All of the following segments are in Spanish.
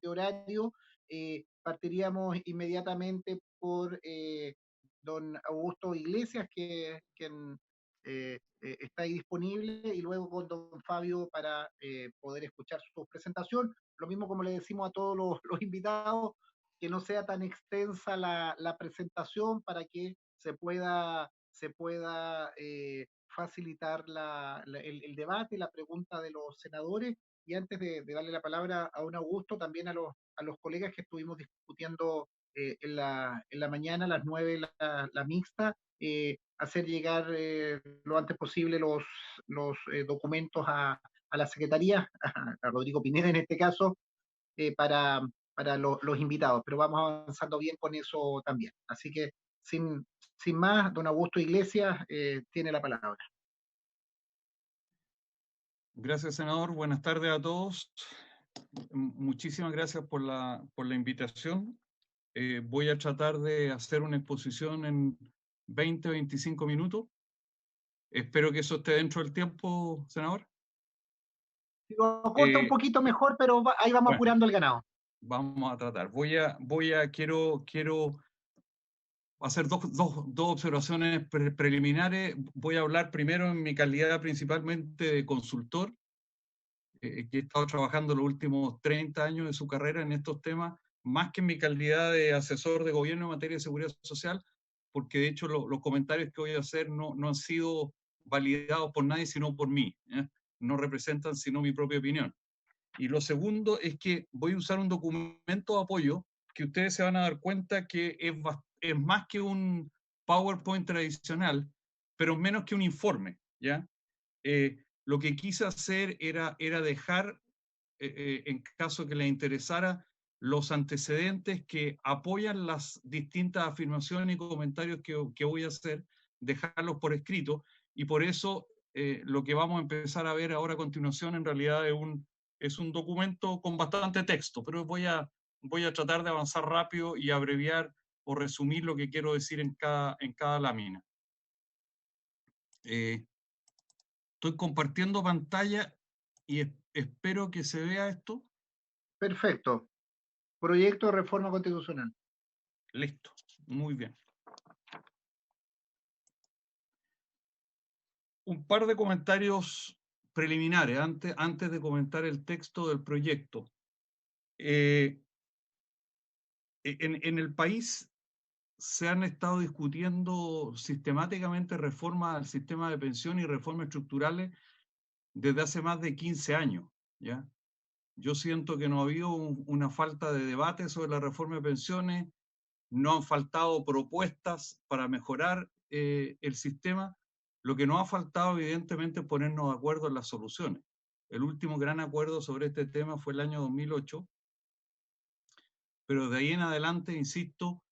de horario. Partiríamos inmediatamente por don Augusto Iglesias, quien está ahí disponible, y luego con don Fabio para poder escuchar su presentación. Lo mismo como le decimos a todos los invitados, que no sea tan extensa la presentación para que se pueda facilitar el debate, la pregunta de los senadores. Y antes de darle la palabra a don Augusto, también a los colegas que estuvimos discutiendo en la mañana, a las 9, la mixta, hacer llegar lo antes posible los documentos a la Secretaría, a Rodrigo Pineda en este caso, para los invitados, pero vamos avanzando bien con eso también. Así que, sin, sin más, don Augusto Iglesias tiene la palabra. Gracias, senador. Buenas tardes a todos. Muchísimas gracias por la invitación. Voy a tratar de hacer una exposición en 20 o 25 minutos. Espero que eso esté dentro del tiempo, senador. Si lo corta un poquito mejor, pero ahí vamos Bueno, apurando el ganado. vamos a tratar. Quiero hacer dos observaciones preliminares. Voy a hablar primero en mi calidad principalmente de consultor, que he estado trabajando los últimos 30 años de su carrera en estos temas, más que en mi calidad de asesor de gobierno en materia de seguridad social, porque de hecho los comentarios que voy a hacer no han sido validados por nadie, sino por mí. No representan sino mi propia opinión. Y lo segundo es que voy a usar un documento de apoyo que ustedes se van a dar cuenta que es más que un PowerPoint tradicional, pero menos que un informe, ¿ya? Lo que quise hacer era dejar, en caso que les interesara, los antecedentes que apoyan las distintas afirmaciones y comentarios que voy a hacer, dejarlos por escrito, y por eso lo que vamos a empezar a ver ahora a continuación en realidad es un documento con bastante texto, pero voy a tratar de avanzar rápido y abreviar o resumir lo que quiero decir en cada lámina. Estoy compartiendo pantalla y espero que se vea esto. Perfecto. Proyecto de reforma constitucional. Listo, muy bien. Un par de comentarios preliminares antes de comentar el texto del proyecto. En el país se han estado discutiendo sistemáticamente reformas al sistema de pensión y reformas estructurales desde hace más de 15 años, ¿ya? Yo siento que no ha habido una falta de debate sobre la reforma de pensiones, no han faltado propuestas para mejorar el sistema. Lo que no ha faltado, evidentemente, es ponernos de acuerdo en las soluciones. El último gran acuerdo sobre este tema fue el año 2008, pero de ahí en adelante, insisto,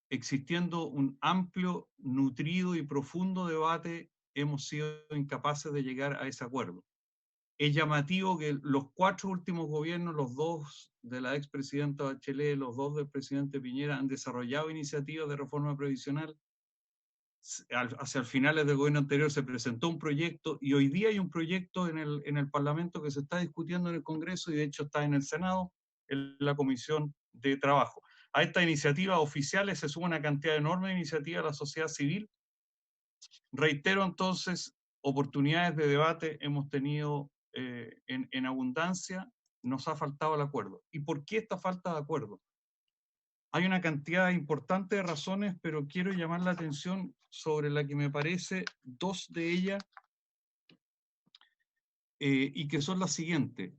existiendo un amplio, nutrido y profundo debate, hemos sido incapaces de llegar a ese acuerdo. Es llamativo que los 4 últimos gobiernos, los 2 de la expresidenta Bachelet, los 2 del presidente Piñera, han desarrollado iniciativas de reforma previsional. Hacia el finales del gobierno anterior se presentó un proyecto y hoy día hay un proyecto en el Parlamento que se está discutiendo en el Congreso y de hecho está en el Senado, en la Comisión de Trabajo. A estas iniciativas oficiales se suma una cantidad enorme de iniciativas de la sociedad civil. Reitero entonces, oportunidades de debate hemos tenido en abundancia, nos ha faltado el acuerdo. ¿Y por qué esta falta de acuerdo? Hay una cantidad importante de razones, pero quiero llamar la atención sobre la que me parece 2 de ellas, y que son las siguientes.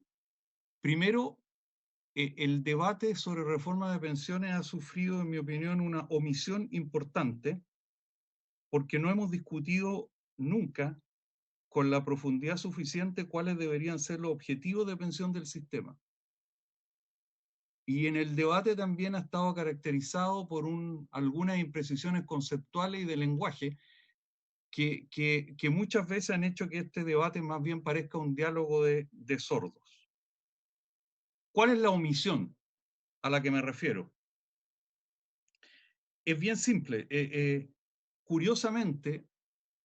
Primero, el debate sobre reforma de pensiones ha sufrido, en mi opinión, una omisión importante, porque no hemos discutido nunca con la profundidad suficiente cuáles deberían ser los objetivos de pensión del sistema. Y en el debate también ha estado caracterizado por algunas imprecisiones conceptuales y de lenguaje que muchas veces han hecho que este debate más bien parezca un diálogo de sordos. ¿Cuál es la omisión a la que me refiero? Es bien simple. Curiosamente,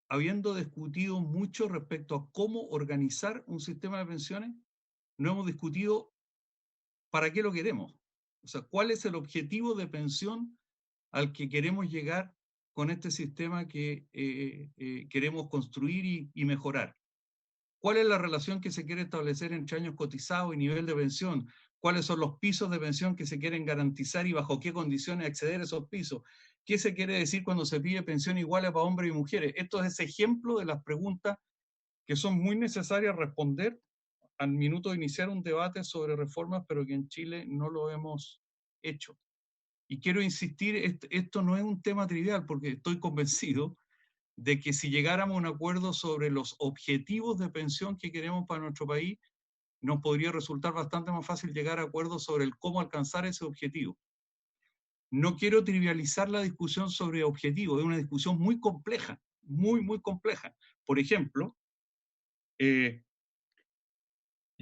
habiendo discutido mucho respecto a cómo organizar un sistema de pensiones, no hemos discutido ¿para qué lo queremos? O sea, ¿cuál es el objetivo de pensión al que queremos llegar con este sistema que queremos construir y mejorar? ¿Cuál es la relación que se quiere establecer entre años cotizados y nivel de pensión? ¿Cuáles son los pisos de pensión que se quieren garantizar y bajo qué condiciones acceder a esos pisos? ¿Qué se quiere decir cuando se pide pensión igual para hombres y mujeres? Esto es ejemplo de las preguntas que son muy necesarias responder al minuto de iniciar un debate sobre reformas, pero que en Chile no lo hemos hecho. Y quiero insistir, esto no es un tema trivial, porque estoy convencido de que si llegáramos a un acuerdo sobre los objetivos de pensión que queremos para nuestro país, nos podría resultar bastante más fácil llegar a acuerdos sobre el cómo alcanzar ese objetivo. No quiero trivializar la discusión sobre objetivos, es una discusión muy compleja, muy, muy compleja. Por ejemplo,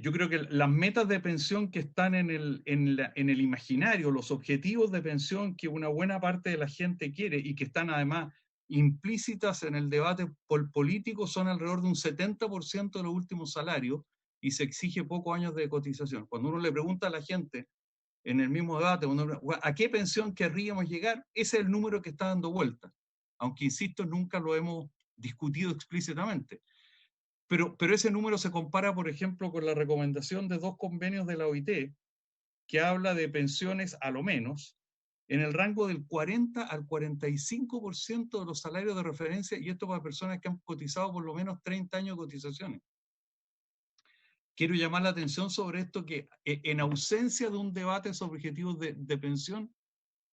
yo creo que las metas de pensión que están en el imaginario, los objetivos de pensión que una buena parte de la gente quiere y que están además implícitas en el debate político son alrededor de un 70% de los últimos salarios y se exige pocos años de cotización. Cuando uno le pregunta a la gente en el mismo debate, ¿a qué pensión querríamos llegar? Ese es el número que está dando vuelta, aunque insisto, nunca lo hemos discutido explícitamente. Pero ese número se compara, por ejemplo, con la recomendación de 2 convenios de la OIT, que habla de pensiones a lo menos en el rango del 40 al 45% de los salarios de referencia, y esto para personas que han cotizado por lo menos 30 años de cotizaciones. Quiero llamar la atención sobre esto, que en ausencia de un debate sobre objetivos de pensión,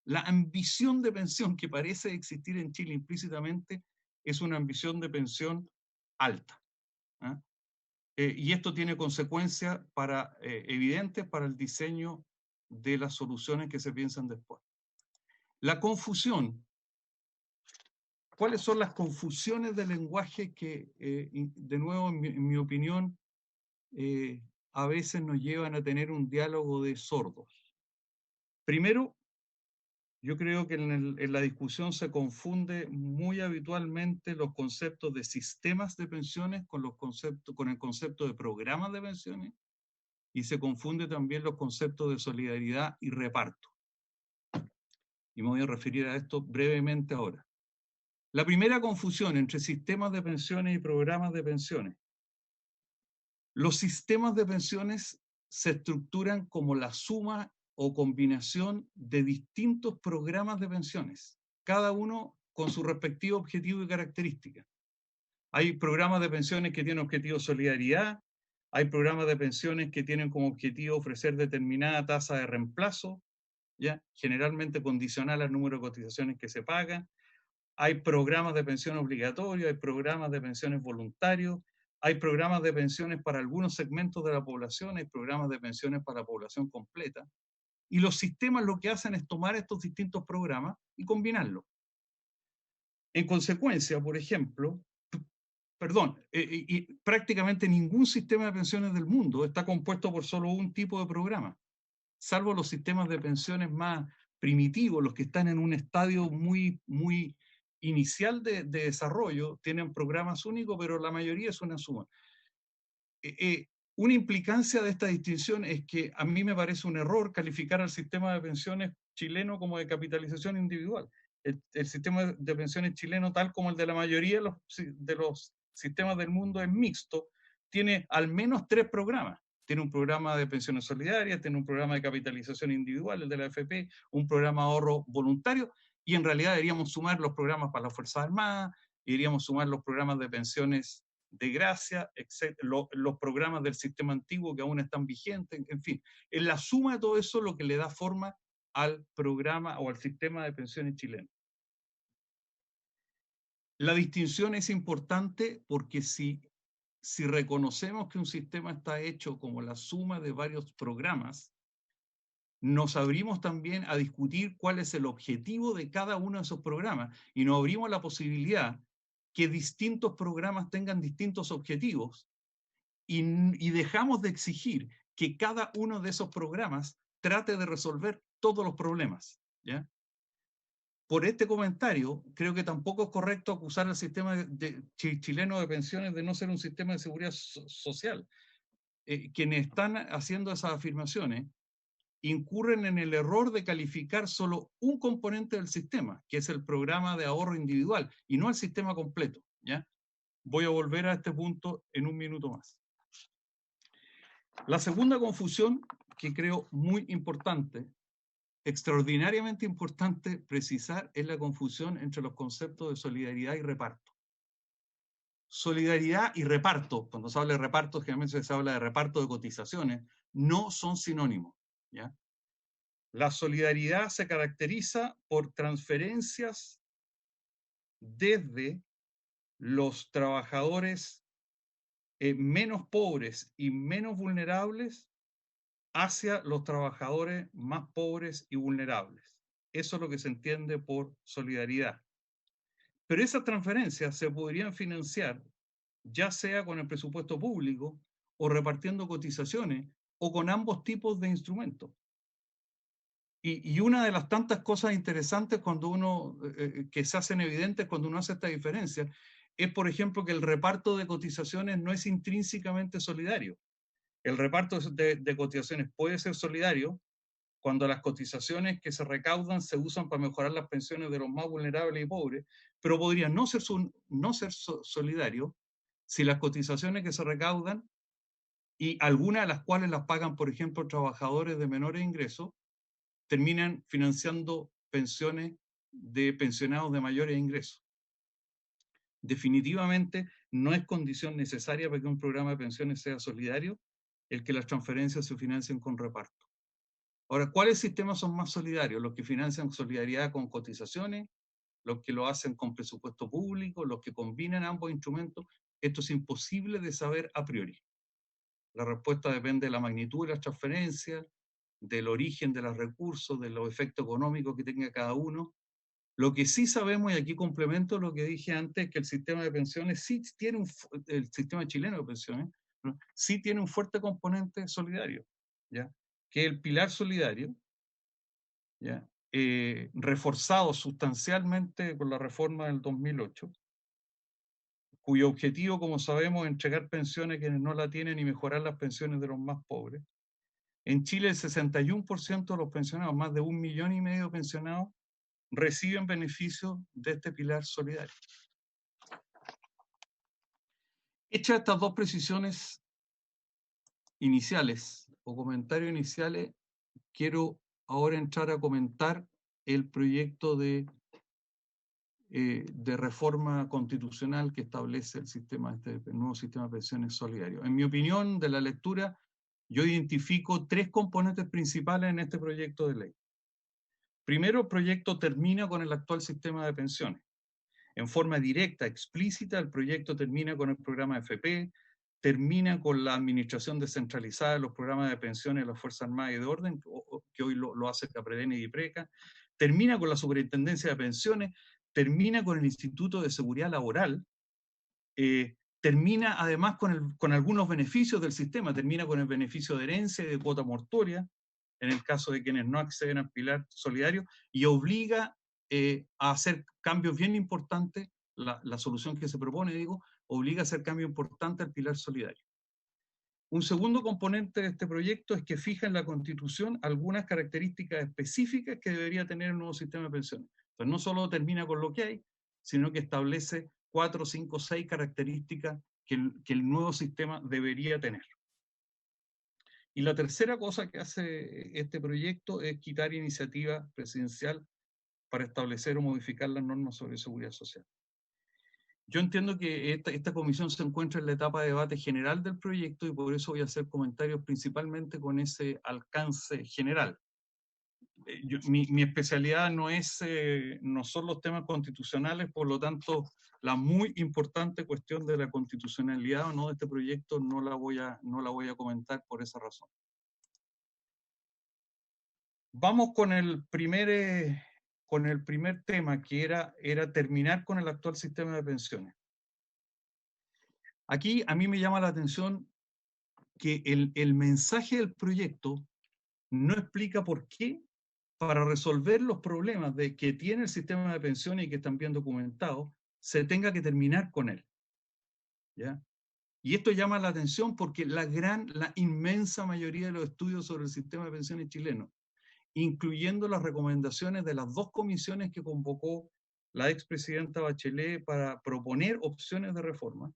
la ambición de pensión que parece existir en Chile implícitamente es una ambición de pensión alta. ¿Ah? Y esto tiene consecuencias evidentes para el diseño de las soluciones que se piensan después. La confusión. ¿Cuáles son las confusiones del lenguaje que, de nuevo, en mi opinión, a veces nos llevan a tener un diálogo de sordos? Primero, yo creo que en la discusión se confunde muy habitualmente los conceptos de sistemas de pensiones con el concepto de programas de pensiones, y se confunde también los conceptos de solidaridad y reparto. Y me voy a referir a esto brevemente ahora. La primera confusión entre sistemas de pensiones y programas de pensiones. Los sistemas de pensiones se estructuran como la suma o combinación de distintos programas de pensiones, cada uno con su respectivo objetivo y característica. Hay programas de pensiones que tienen objetivo solidaridad, hay programas de pensiones que tienen como objetivo ofrecer determinada tasa de reemplazo, ¿ya? Generalmente condicional al número de cotizaciones que se pagan. Hay programas de pensión obligatorios, hay programas de pensiones voluntarios, hay programas de pensiones para algunos segmentos de la población, hay programas de pensiones para la población completa. Y los sistemas lo que hacen es tomar estos distintos programas y combinarlos. En consecuencia, por ejemplo, y prácticamente ningún sistema de pensiones del mundo está compuesto por solo un tipo de programa, salvo los sistemas de pensiones más primitivos, los que están en un estadio muy, muy inicial de desarrollo, tienen programas únicos, pero la mayoría es una suma. Una implicancia de esta distinción es que a mí me parece un error calificar al sistema de pensiones chileno como de capitalización individual. El sistema de pensiones chileno, tal como el de la mayoría de los sistemas del mundo, es mixto, tiene al menos 3 programas. Tiene un programa de pensiones solidarias, tiene un programa de capitalización individual, el de la AFP, un programa de ahorro voluntario, y en realidad deberíamos sumar los programas para las Fuerzas Armadas, deberíamos sumar los programas de pensiones de gracia, los programas del sistema antiguo que aún están vigentes, en fin. En la suma de todo eso lo que le da forma al programa o al sistema de pensiones chileno. La distinción es importante porque si reconocemos que un sistema está hecho como la suma de varios programas, nos abrimos también a discutir cuál es el objetivo de cada uno de esos programas y nos abrimos la posibilidad que distintos programas tengan distintos objetivos y dejamos de exigir que cada uno de esos programas trate de resolver todos los problemas, ¿ya? Por este comentario, creo que tampoco es correcto acusar al sistema chileno de pensiones de no ser un sistema de seguridad social. Quienes están haciendo esas afirmaciones incurren en el error de calificar solo un componente del sistema, que es el programa de ahorro individual, y no el sistema completo, ¿ya? Voy a volver a este punto en un minuto más. La segunda confusión, que creo muy importante, extraordinariamente importante precisar, es la confusión entre los conceptos de solidaridad y reparto. Solidaridad y reparto, cuando se habla de reparto, generalmente se habla de reparto de cotizaciones, no son sinónimos, ¿ya? La solidaridad se caracteriza por transferencias desde los trabajadores menos pobres y menos vulnerables hacia los trabajadores más pobres y vulnerables. Eso es lo que se entiende por solidaridad. Pero esas transferencias se podrían financiar ya sea con el presupuesto público o repartiendo cotizaciones o con ambos tipos de instrumentos. Y una de las tantas cosas interesantes cuando uno, que se hacen evidentes cuando uno hace esta diferencia, es, por ejemplo, que el reparto de cotizaciones no es intrínsecamente solidario. El reparto de cotizaciones puede ser solidario cuando las cotizaciones que se recaudan se usan para mejorar las pensiones de los más vulnerables y pobres, pero podría no ser solidario si las cotizaciones que se recaudan, y algunas de las cuales las pagan, por ejemplo, trabajadores de menores ingresos, terminan financiando pensiones de pensionados de mayores ingresos. Definitivamente no es condición necesaria para que un programa de pensiones sea solidario el que las transferencias se financien con reparto. Ahora, ¿cuáles sistemas son más solidarios? Los que financian solidaridad con cotizaciones, los que lo hacen con presupuesto público, los que combinan ambos instrumentos. Esto es imposible de saber a priori. La respuesta depende de la magnitud de las transferencias, del origen de los recursos, de los efectos económicos que tenga cada uno. Lo que sí sabemos, y aquí complemento lo que dije antes, es que el sistema de pensiones sí tiene el sistema chileno de pensiones, ¿no? Sí tiene un fuerte componente solidario, ¿ya? Que es el pilar solidario, ¿ya? Reforzado sustancialmente con la reforma del 2008, cuyo objetivo, como sabemos, es entregar pensiones a quienes no la tienen y mejorar las pensiones de los más pobres. En Chile, el 61% de los pensionados, más de 1,5 millones de pensionados, reciben beneficios de este pilar solidario. Hechas estas dos precisiones iniciales o comentarios iniciales, quiero ahora entrar a comentar el proyecto de reforma constitucional que establece el nuevo sistema de pensiones solidario. En mi opinión, de la lectura, yo identifico tres componentes principales en este proyecto de ley. Primero, el proyecto termina con el actual sistema de pensiones. En forma directa, explícita, el proyecto termina con el programa FP, termina con la administración descentralizada de los programas de pensiones de las Fuerzas Armadas y de Orden, que hoy lo hace CAPREDEN y IPRECA, termina con la Superintendencia de Pensiones, termina con el Instituto de Seguridad Laboral, termina además con algunos beneficios del sistema, termina con el beneficio de herencia y de cuota mortuoria, en el caso de quienes no acceden al pilar solidario, y obliga a hacer cambios bien importantes, la solución que se propone, digo, obliga a hacer cambios importantes al pilar solidario. Un segundo componente de este proyecto es que fija en la Constitución algunas características específicas que debería tener el nuevo sistema de pensiones. Entonces no solo termina con lo que hay, sino que establece 4, 5, 6 características que el nuevo sistema debería tener. Y la tercera cosa que hace este proyecto es quitar iniciativa presidencial para establecer o modificar las normas sobre seguridad social. Yo entiendo que esta comisión se encuentra en la etapa de debate general del proyecto y por eso voy a hacer comentarios principalmente con ese alcance general. Mi especialidad no son los temas constitucionales, por lo tanto, la muy importante cuestión de la constitucionalidad o no de este proyecto no la voy a comentar por esa razón. Vamos con el primer tema, que era terminar con el actual sistema de pensiones. Aquí a mí me llama la atención que el mensaje del proyecto no explica por qué, para resolver los problemas que tiene el sistema de pensiones y que están bien documentados, se tenga que terminar con él, ¿ya? Y esto llama la atención porque la inmensa mayoría de los estudios sobre el sistema de pensiones chileno, incluyendo las recomendaciones de las dos comisiones que convocó la expresidenta Bachelet para proponer opciones de reforma,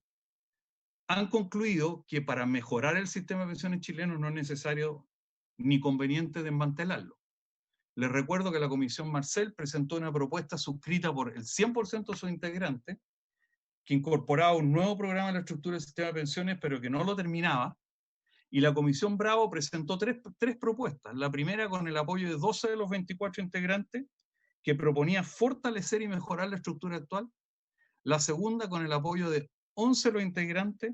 han concluido que para mejorar el sistema de pensiones chileno no es necesario ni conveniente desmantelarlo. Les recuerdo que la Comisión Marcel presentó una propuesta suscrita por el 100% de sus integrantes, que incorporaba un nuevo programa de la estructura del sistema de pensiones, pero que no lo terminaba, y la Comisión Bravo presentó tres propuestas. La primera con el apoyo de 12 de los 24 integrantes, que proponía fortalecer y mejorar la estructura actual. La segunda con el apoyo de 11 de los integrantes,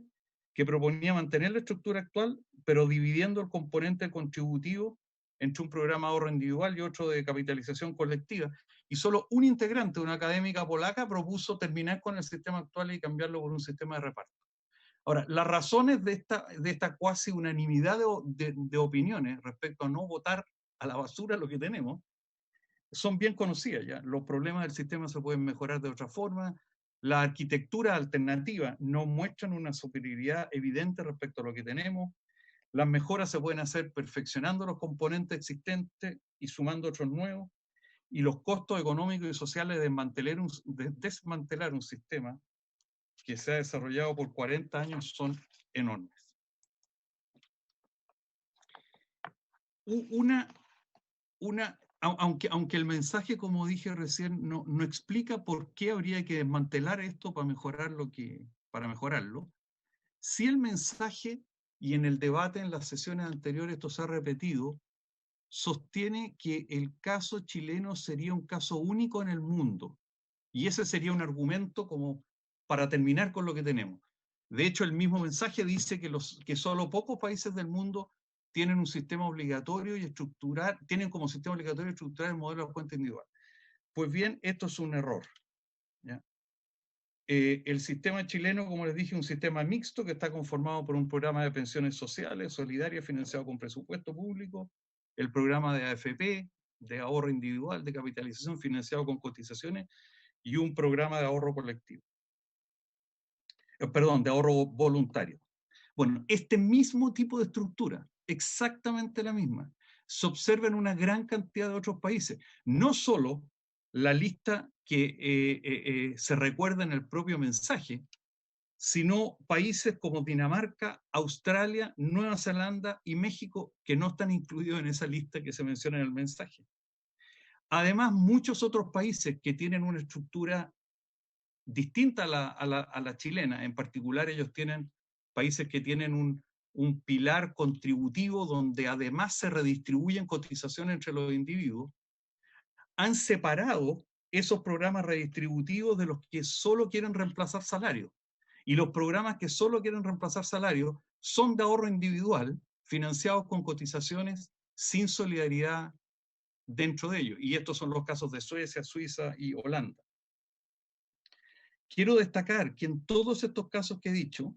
que proponía mantener la estructura actual, pero dividiendo el componente contributivo entre un programa de ahorro individual y otro de capitalización colectiva. Y solo un integrante, una académica polaca, propuso terminar con el sistema actual y cambiarlo por un sistema de reparto. Ahora, las razones de esta cuasi unanimidad de opiniones respecto a no votar a la basura lo que tenemos son bien conocidas ya. Los problemas del sistema se pueden mejorar de otra forma. La arquitectura alternativa no muestran una superioridad evidente respecto a lo que tenemos. Las mejoras se pueden hacer perfeccionando los componentes existentes y sumando otros nuevos. Y los costos económicos y sociales de desmantelar un sistema que se ha desarrollado por 40 años son enormes. Aunque el mensaje, como dije recién, no explica por qué habría que desmantelar esto para mejorarlo, sí el mensaje, y en el debate en las sesiones anteriores esto se ha repetido, sostiene que el caso chileno sería un caso único en el mundo. Y ese sería un argumento como para terminar con lo que tenemos. De hecho, el mismo mensaje dice que solo pocos países del mundo tienen un sistema obligatorio y estructural, tienen como sistema obligatorio estructural el modelo de cuenta individual. Pues bien, esto es un error, ¿ya? El sistema chileno, como les dije, es un sistema mixto que está conformado por un programa de pensiones sociales, solidarias, financiado con presupuesto público, el programa de AFP, de ahorro individual, de capitalización, financiado con cotizaciones, y un programa de ahorro colectivo. Perdón, de ahorro voluntario. Bueno, este mismo tipo de estructura, exactamente la misma, se observa en una gran cantidad de otros países. No solo la lista que se recuerda en el propio mensaje, sino países como Dinamarca, Australia, Nueva Zelanda y México, que no están incluidos en esa lista que se menciona en el mensaje. Además, muchos otros países que tienen una estructura distinta a la chilena. En particular, ellos tienen países que tienen un pilar contributivo donde además se redistribuyen cotizaciones entre los individuos. Han separado esos programas redistributivos de los que solo quieren reemplazar salarios. Y los programas que solo quieren reemplazar salarios son de ahorro individual, financiados con cotizaciones sin solidaridad dentro de ellos. Y estos son los casos de Suecia, Suiza y Holanda. Quiero destacar que en todos estos casos que he dicho,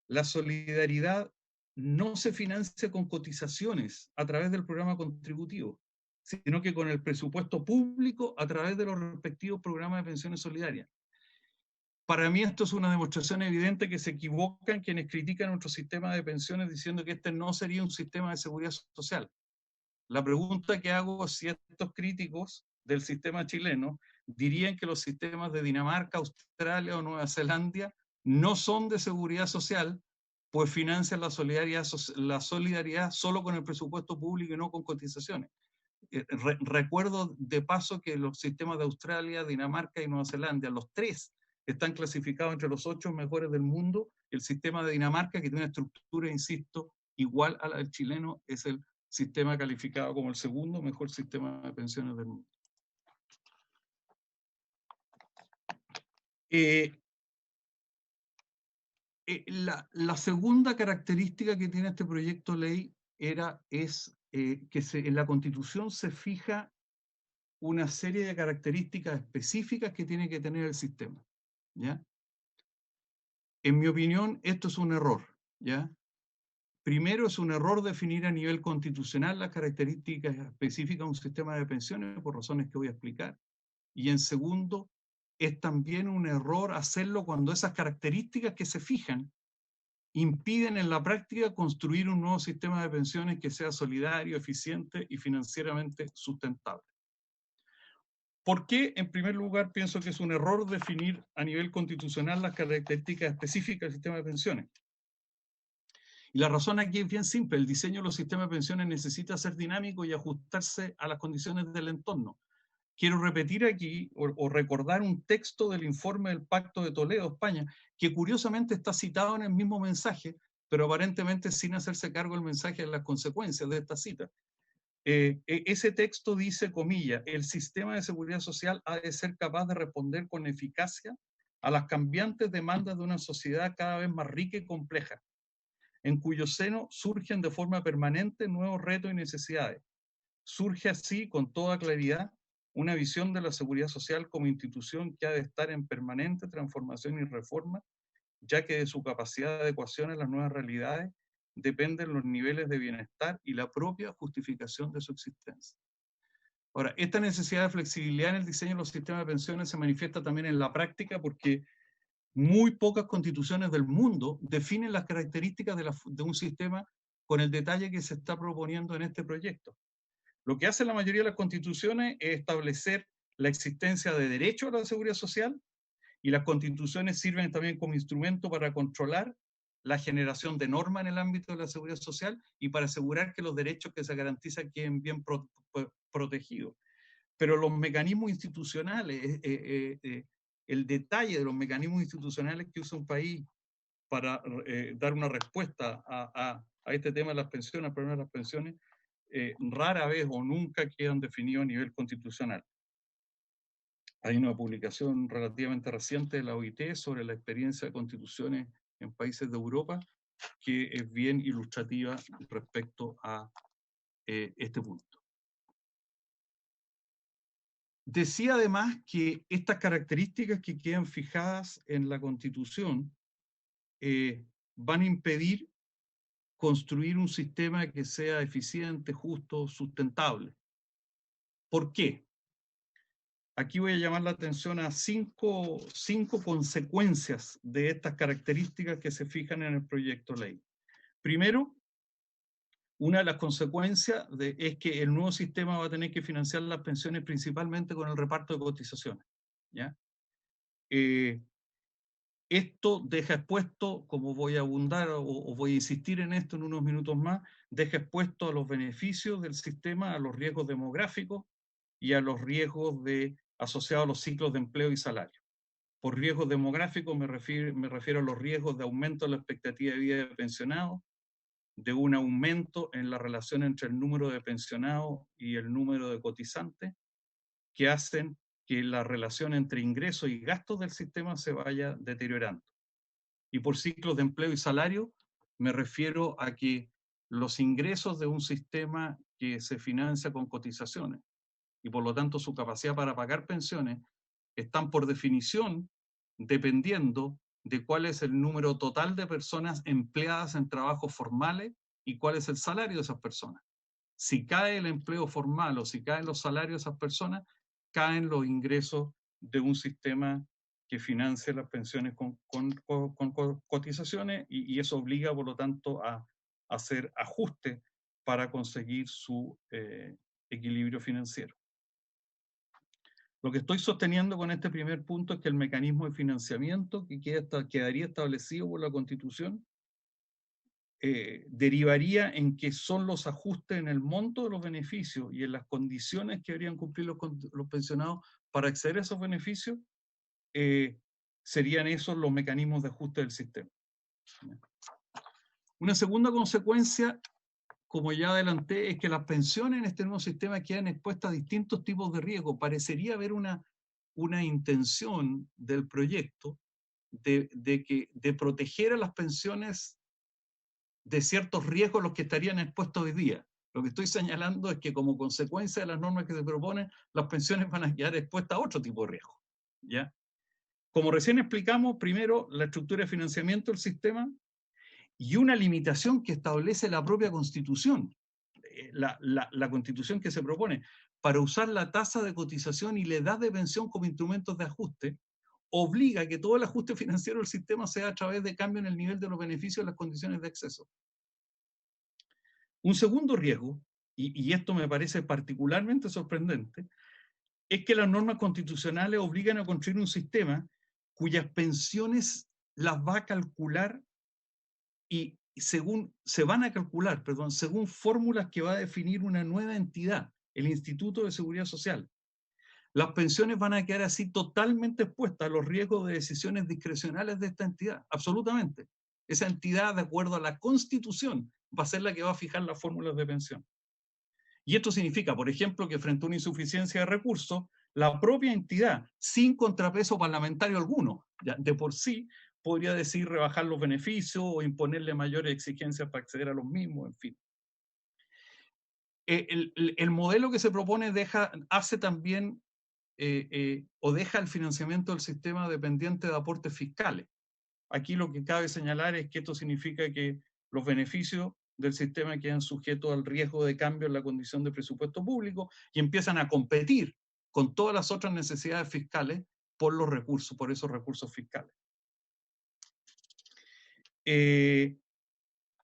la solidaridad no se financia con cotizaciones a través del programa contributivo, sino que con el presupuesto público a través de los respectivos programas de pensiones solidarias. Para mí esto es una demostración evidente que se equivocan quienes critican nuestro sistema de pensiones diciendo que este no sería un sistema de seguridad social. La pregunta que hago es si estos críticos del sistema chileno dirían que los sistemas de Dinamarca, Australia o Nueva Zelanda no son de seguridad social, pues financian la solidaridad solo con el presupuesto público y no con cotizaciones. Recuerdo de paso que los sistemas de Australia, Dinamarca y Nueva Zelanda, los tres, están clasificados entre los 8 mejores del mundo. El sistema de Dinamarca, que tiene una estructura, insisto, igual a la del chileno, es el sistema calificado como el segundo mejor sistema de pensiones del mundo. La segunda característica que tiene este proyecto de ley es que en la Constitución se fija una serie de características específicas que tiene que tener el sistema, ¿ya? En mi opinión, esto es un error, ¿ya? Primero, es un error definir a nivel constitucional las características específicas de un sistema de pensiones por razones que voy a explicar. Y en segundo, es también un error hacerlo cuando esas características que se fijan impiden en la práctica construir un nuevo sistema de pensiones que sea solidario, eficiente y financieramente sustentable. ¿Por qué? En primer lugar, pienso que es un error definir a nivel constitucional las características específicas del sistema de pensiones. Y la razón aquí es bien simple: el diseño de los sistemas de pensiones necesita ser dinámico y ajustarse a las condiciones del entorno. Quiero repetir aquí o recordar un texto del informe del Pacto de Toledo, España, que curiosamente está citado en el mismo mensaje, pero aparentemente sin hacerse cargo del mensaje de las consecuencias de esta cita. Ese texto dice, comilla, el sistema de seguridad social ha de ser capaz de responder con eficacia a las cambiantes demandas de una sociedad cada vez más rica y compleja, en cuyo seno surgen de forma permanente nuevos retos y necesidades. Surge así, con toda claridad, una visión de la seguridad social como institución que ha de estar en permanente transformación y reforma, ya que de su capacidad de adecuación a las nuevas realidades dependen los niveles de bienestar y la propia justificación de su existencia. Ahora, esta necesidad de flexibilidad en el diseño de los sistemas de pensiones se manifiesta también en la práctica, porque muy pocas constituciones del mundo definen las características de un sistema con el detalle que se está proponiendo en este proyecto. Lo que hace la mayoría de las constituciones es establecer la existencia de derecho a la seguridad social, y las constituciones sirven también como instrumento para controlar la generación de normas en el ámbito de la seguridad social y para asegurar que los derechos que se garantizan queden bien protegidos. Pero los mecanismos institucionales, el detalle de los mecanismos institucionales que usa un país para dar una respuesta a este tema de las pensiones, al problema de las pensiones, rara vez o nunca quedan definidos a nivel constitucional. Hay una publicación relativamente reciente de la OIT sobre la experiencia de constituciones en países de Europa que es bien ilustrativa respecto a este punto. Decía además que estas características que quedan fijadas en la Constitución van a impedir construir un sistema que sea eficiente, justo, sustentable. ¿Por qué? Aquí voy a llamar la atención a cinco consecuencias de estas características que se fijan en el proyecto de ley. Primero, una de las consecuencias es que el nuevo sistema va a tener que financiar las pensiones principalmente con el reparto de cotizaciones, ¿ya? Esto deja expuesto, como voy a abundar o voy a insistir en esto en unos minutos más, deja expuesto a los beneficios del sistema, a los riesgos demográficos y a los riesgos asociados a los ciclos de empleo y salario. Por riesgos demográficos me refiero a los riesgos de aumento de la expectativa de vida de pensionados, de un aumento en la relación entre el número de pensionados y el número de cotizantes, que hacen que la relación entre ingresos y gastos del sistema se vaya deteriorando. Y por ciclos de empleo y salario me refiero a que los ingresos de un sistema que se financia con cotizaciones y por lo tanto su capacidad para pagar pensiones están por definición dependiendo de cuál es el número total de personas empleadas en trabajos formales y cuál es el salario de esas personas. Si cae el empleo formal o si caen los salarios de esas personas, caen los ingresos de un sistema que financia las pensiones con cotizaciones y eso obliga, por lo tanto, a hacer ajustes para conseguir su equilibrio financiero. Lo que estoy sosteniendo con este primer punto es que el mecanismo de financiamiento que quedaría establecido por la Constitución derivaría en que son los ajustes en el monto de los beneficios y en las condiciones que deberían cumplir los pensionados para acceder a esos beneficios, serían esos los mecanismos de ajuste del sistema. Una segunda consecuencia, como ya adelanté, es que las pensiones en este nuevo sistema quedan expuestas a distintos tipos de riesgo. Parecería haber una intención del proyecto de proteger a las pensiones de ciertos riesgos a los que estarían expuestos hoy día. Lo que estoy señalando es que como consecuencia de las normas que se proponen, las pensiones van a quedar expuestas a otro tipo de riesgo, ¿ya? Como recién explicamos, primero, la estructura de financiamiento del sistema y una limitación que establece la propia Constitución, la Constitución que se propone, para usar la tasa de cotización y la edad de pensión como instrumentos de ajuste, obliga a que todo el ajuste financiero del sistema sea a través de cambio en el nivel de los beneficios y las condiciones de acceso. Un segundo riesgo, y esto me parece particularmente sorprendente, es que las normas constitucionales obligan a construir un sistema cuyas pensiones las va a calcular y según se van a calcular, perdón, según fórmulas que va a definir una nueva entidad, el Instituto de Seguridad Social. Las pensiones van a quedar así totalmente expuestas a los riesgos de decisiones discrecionales de esta entidad, absolutamente. Esa entidad, de acuerdo a la Constitución, va a ser la que va a fijar las fórmulas de pensión. Y esto significa, por ejemplo, que frente a una insuficiencia de recursos, la propia entidad, sin contrapeso parlamentario alguno, ya de por sí, podría decidir rebajar los beneficios o imponerle mayores exigencias para acceder a los mismos, en fin. El modelo que se propone hace también o deja el financiamiento del sistema dependiente de aportes fiscales. Aquí lo que cabe señalar es que esto significa que los beneficios del sistema quedan sujetos al riesgo de cambio en la condición de presupuesto público y empiezan a competir con todas las otras necesidades fiscales por los recursos, por esos recursos fiscales.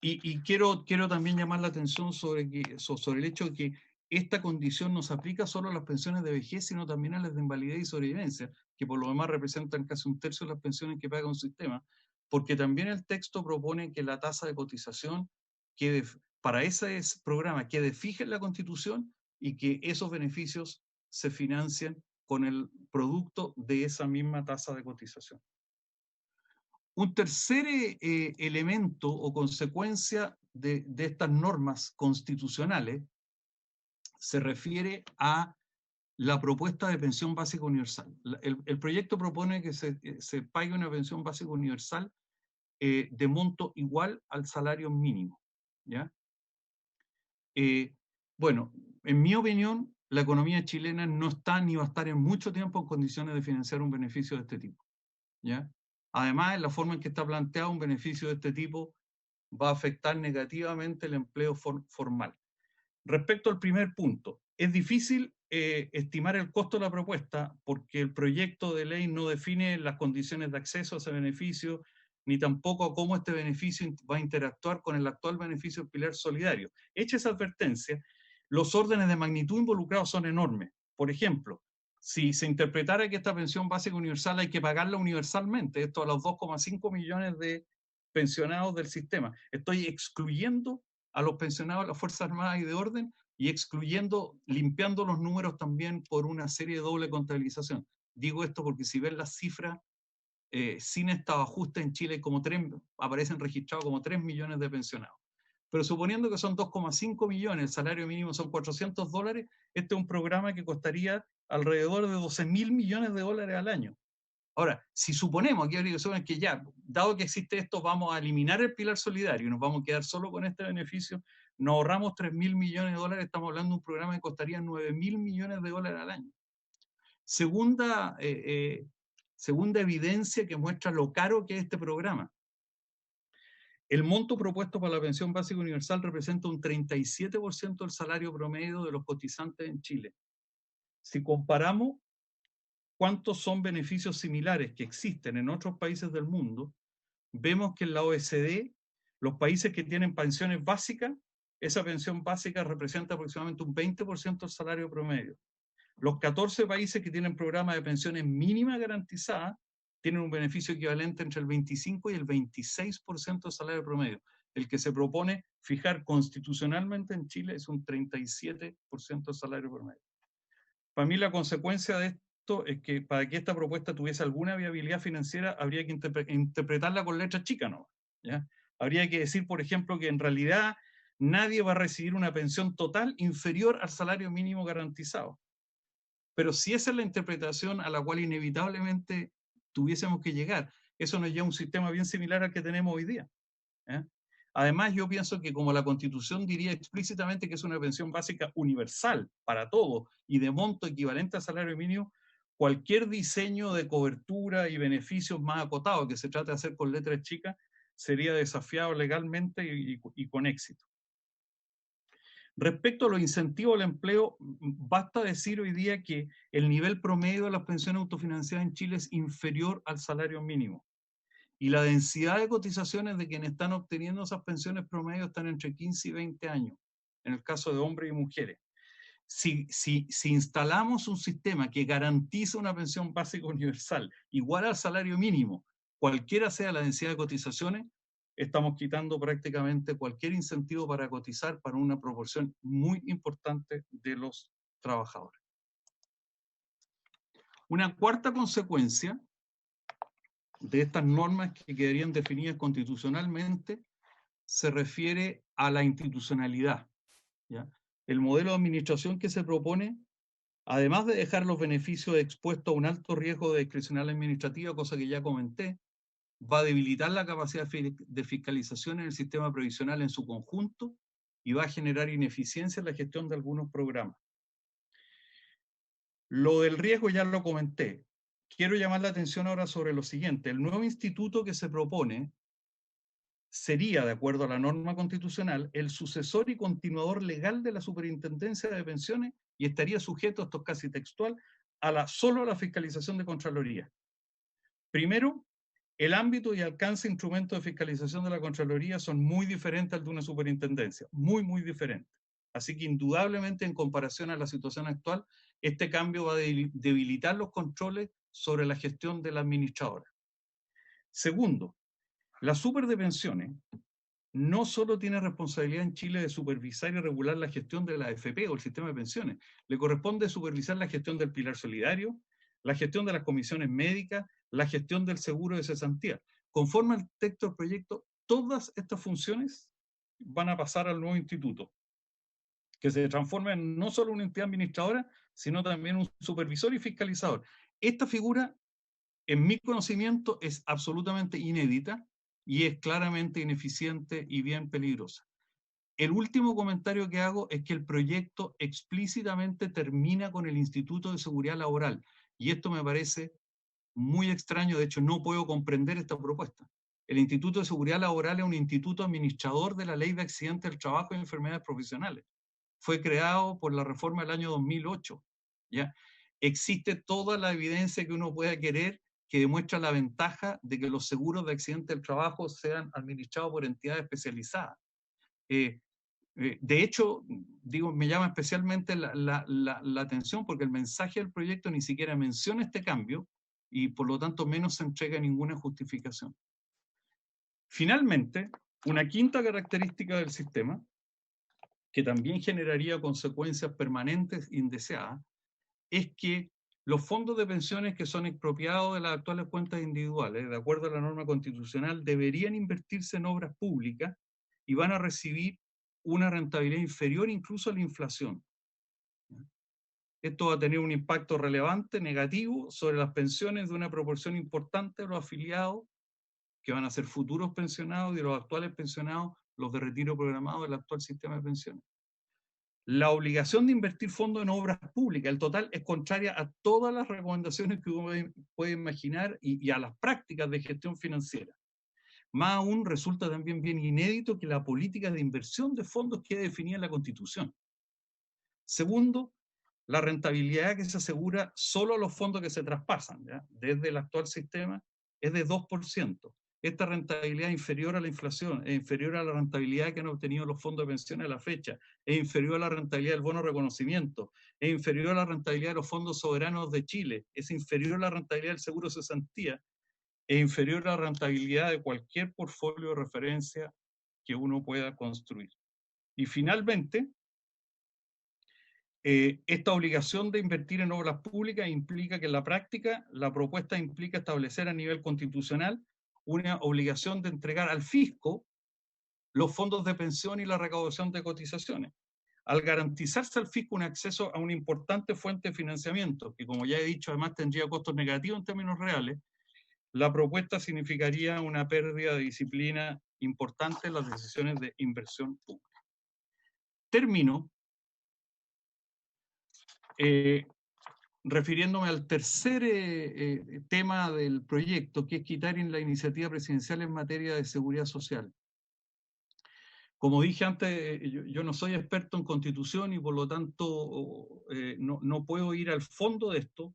Y quiero también llamar la atención sobre el hecho de que esta condición no se aplica solo a las pensiones de vejez, sino también a las de invalidez y sobrevivencia, que por lo demás representan casi un tercio de las pensiones que paga un sistema, porque también el texto propone que la tasa de cotización para ese programa quede fija en la Constitución y que esos beneficios se financien con el producto de esa misma tasa de cotización. Un tercer elemento o consecuencia de estas normas constitucionales se refiere a la propuesta de pensión básica universal. El proyecto propone que se pague una pensión básica universal de monto igual al salario mínimo. ¿Ya? Bueno, en mi opinión, la economía chilena no está ni va a estar en mucho tiempo en condiciones de financiar un beneficio de este tipo. ¿Ya? Además, en la forma en que está planteado un beneficio de este tipo va a afectar negativamente el empleo formal. Respecto al primer punto, es difícil estimar el costo de la propuesta porque el proyecto de ley no define las condiciones de acceso a ese beneficio, ni tampoco cómo este beneficio va a interactuar con el actual beneficio del pilar solidario. Hecha esa advertencia, los órdenes de magnitud involucrados son enormes. Por ejemplo, si se interpretara que esta pensión básica universal hay que pagarla universalmente, esto a los 2,5 millones de pensionados del sistema, estoy excluyendo a los pensionados de las Fuerzas Armadas y de Orden y excluyendo, limpiando los números también por una serie de doble contabilización. Digo esto porque si ven las cifras, sin estos ajustes en Chile aparecen registrados como 3 millones de pensionados. Pero suponiendo que son 2,5 millones, el salario mínimo son $400, este es un programa que costaría alrededor de 12.000 millones de dólares al año. Ahora, si suponemos, aquí habría que ya, dado que existe esto, vamos a eliminar el pilar solidario y nos vamos a quedar solo con este beneficio, nos ahorramos 3.000 millones de dólares, estamos hablando de un programa que costaría 9.000 millones de dólares al año. Segunda evidencia que muestra lo caro que es este programa. El monto propuesto para la pensión básica universal representa un 37% del salario promedio de los cotizantes en Chile. Si comparamos cuántos son beneficios similares que existen en otros países del mundo, vemos que en la OECD, los países que tienen pensiones básicas, esa pensión básica representa aproximadamente un 20% del salario promedio. Los 14 países que tienen programas de pensiones mínimas garantizadas tienen un beneficio equivalente entre el 25 y el 26% del salario promedio. El que se propone fijar constitucionalmente en Chile es un 37% del salario promedio. Para mí la consecuencia de esto es que para que esta propuesta tuviese alguna viabilidad financiera habría que interpretarla con letras chicas, ¿no? ¿Ya? Habría que decir, por ejemplo, que en realidad nadie va a recibir una pensión total inferior al salario mínimo garantizado. Pero si esa es la interpretación a la cual inevitablemente tuviésemos que llegar, eso nos lleva a un sistema bien similar al que tenemos hoy día. ¿Eh? Además, yo pienso que como la Constitución diría explícitamente que es una pensión básica universal para todos y de monto equivalente al salario mínimo, cualquier diseño de cobertura y beneficios más acotados que se trate de hacer con letras chicas sería desafiado legalmente y con éxito. Respecto a los incentivos al empleo, basta decir hoy día que el nivel promedio de las pensiones autofinanciadas en Chile es inferior al salario mínimo. Y la densidad de cotizaciones de quienes están obteniendo esas pensiones promedio están entre 15 y 20 años, en el caso de hombres y mujeres. Si instalamos un sistema que garantiza una pensión básica universal igual al salario mínimo, cualquiera sea la densidad de cotizaciones, estamos quitando prácticamente cualquier incentivo para cotizar para una proporción muy importante de los trabajadores. Una cuarta consecuencia de estas normas que quedarían definidas constitucionalmente se refiere a la institucionalidad, ¿ya? El modelo de administración que se propone, además de dejar los beneficios expuestos a un alto riesgo de discrecional administrativa, cosa que ya comenté, va a debilitar la capacidad de fiscalización en el sistema previsional en su conjunto y va a generar ineficiencia en la gestión de algunos programas. Lo del riesgo ya lo comenté. Quiero llamar la atención ahora sobre lo siguiente. El nuevo instituto que se propone sería, de acuerdo a la norma constitucional, el sucesor y continuador legal de la Superintendencia de Pensiones y estaría sujeto, esto es casi textual, solo a la fiscalización de Contraloría. Primero, el ámbito y alcance de instrumentos de fiscalización de la Contraloría son muy diferentes al de una superintendencia, muy, muy diferentes. Así que indudablemente en comparación a la situación actual, este cambio va a debilitar los controles sobre la gestión de la administradora. Segundo, la super de pensiones no solo tiene responsabilidad en Chile de supervisar y regular la gestión de la AFP o el sistema de pensiones, le corresponde supervisar la gestión del pilar solidario, la gestión de las comisiones médicas, la gestión del seguro de cesantía. Conforme al texto del proyecto, todas estas funciones van a pasar al nuevo instituto, que se transforma en no solo una entidad administradora, sino también un supervisor y fiscalizador. Esta figura, en mi conocimiento, es absolutamente inédita y es claramente ineficiente y bien peligrosa. El último comentario que hago es que el proyecto explícitamente termina con el Instituto de Seguridad Laboral y esto me parece muy extraño, de hecho no puedo comprender esta propuesta. El Instituto de Seguridad Laboral es un instituto administrador de la Ley de Accidentes del Trabajo y Enfermedades Profesionales. Fue creado por la reforma del año 2008. ¿Ya? Existe toda la evidencia que uno pueda querer que demuestra la ventaja de que los seguros de accidentes del trabajo sean administrados por entidades especializadas. De hecho, digo, me llama especialmente la atención porque el mensaje del proyecto ni siquiera menciona este cambio y por lo tanto menos se entrega ninguna justificación. Finalmente, una quinta característica del sistema, que también generaría consecuencias permanentes indeseadas, es que los fondos de pensiones que son expropiados de las actuales cuentas individuales, de acuerdo a la norma constitucional, deberían invertirse en obras públicas y van a recibir una rentabilidad inferior incluso a la inflación. Esto va a tener un impacto relevante, negativo, sobre las pensiones de una proporción importante de los afiliados, que van a ser futuros pensionados, y de los actuales pensionados, los de retiro programado del actual sistema de pensiones. La obligación de invertir fondos en obras públicas, el total, es contraria a todas las recomendaciones que uno puede imaginar y a las prácticas de gestión financiera. Más aún, resulta también bien inédito que la política de inversión de fondos quede definida en la Constitución. Segundo, la rentabilidad que se asegura solo a los fondos que se traspasan, ¿ya? Desde el actual sistema, es de 2%. Esta rentabilidad es inferior a la inflación, es inferior a la rentabilidad que han obtenido los fondos de pensiones a la fecha, es inferior a la rentabilidad del bono de reconocimiento, es inferior a la rentabilidad de los fondos soberanos de Chile, es inferior a la rentabilidad del seguro de cesantía, es inferior a la rentabilidad de cualquier portfolio de referencia que uno pueda construir. Y finalmente, esta obligación de invertir en obras públicas implica que en la práctica la propuesta implica establecer a nivel constitucional una obligación de entregar al fisco los fondos de pensión y la recaudación de cotizaciones. Al garantizarse al fisco un acceso a una importante fuente de financiamiento, que como ya he dicho además tendría costos negativos en términos reales, la propuesta significaría una pérdida de disciplina importante en las decisiones de inversión pública. Termino refiriéndome al tercer tema del proyecto, que es quitar la iniciativa presidencial en materia de seguridad social. Como dije antes, yo no soy experto en constitución y por lo tanto no puedo ir al fondo de esto,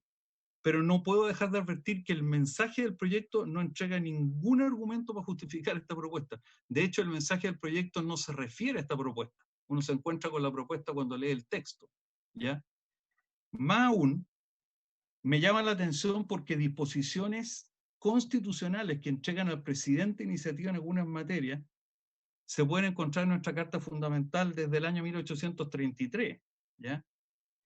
pero no puedo dejar de advertir que el mensaje del proyecto no entrega ningún argumento para justificar esta propuesta. De hecho, el mensaje del proyecto no se refiere a esta propuesta. Uno se encuentra con la propuesta cuando lee el texto, ¿ya? Más aún, me llama la atención porque disposiciones constitucionales que entregan al presidente iniciativa en algunas materias se pueden encontrar en nuestra Carta Fundamental desde el año 1833, ¿ya?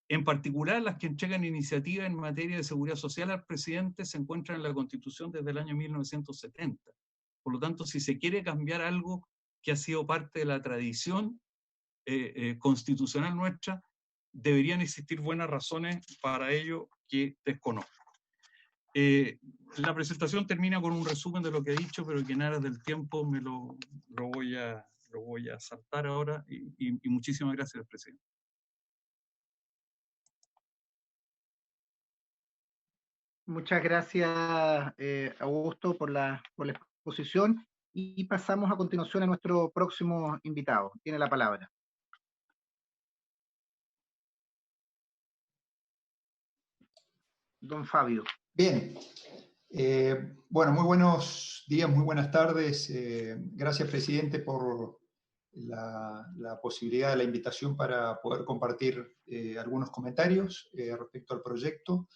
En particular, las que entregan iniciativas en materia de seguridad social al presidente se encuentran en la Constitución desde el año 1970. Por lo tanto, si se quiere cambiar algo que ha sido parte de la tradición constitucional nuestra, deberían existir buenas razones para ello que desconozco. La presentación termina con un resumen de lo que he dicho, pero que en aras del tiempo lo voy a saltar ahora y muchísimas gracias, presidente. Muchas gracias, Augusto, por la exposición. Y pasamos a continuación a nuestro próximo invitado. Tiene la palabra. Don Fabio. Bien. Bueno, muy buenos días, muy buenas tardes. Gracias, presidente, por la posibilidad de la invitación para poder compartir algunos comentarios respecto al proyecto.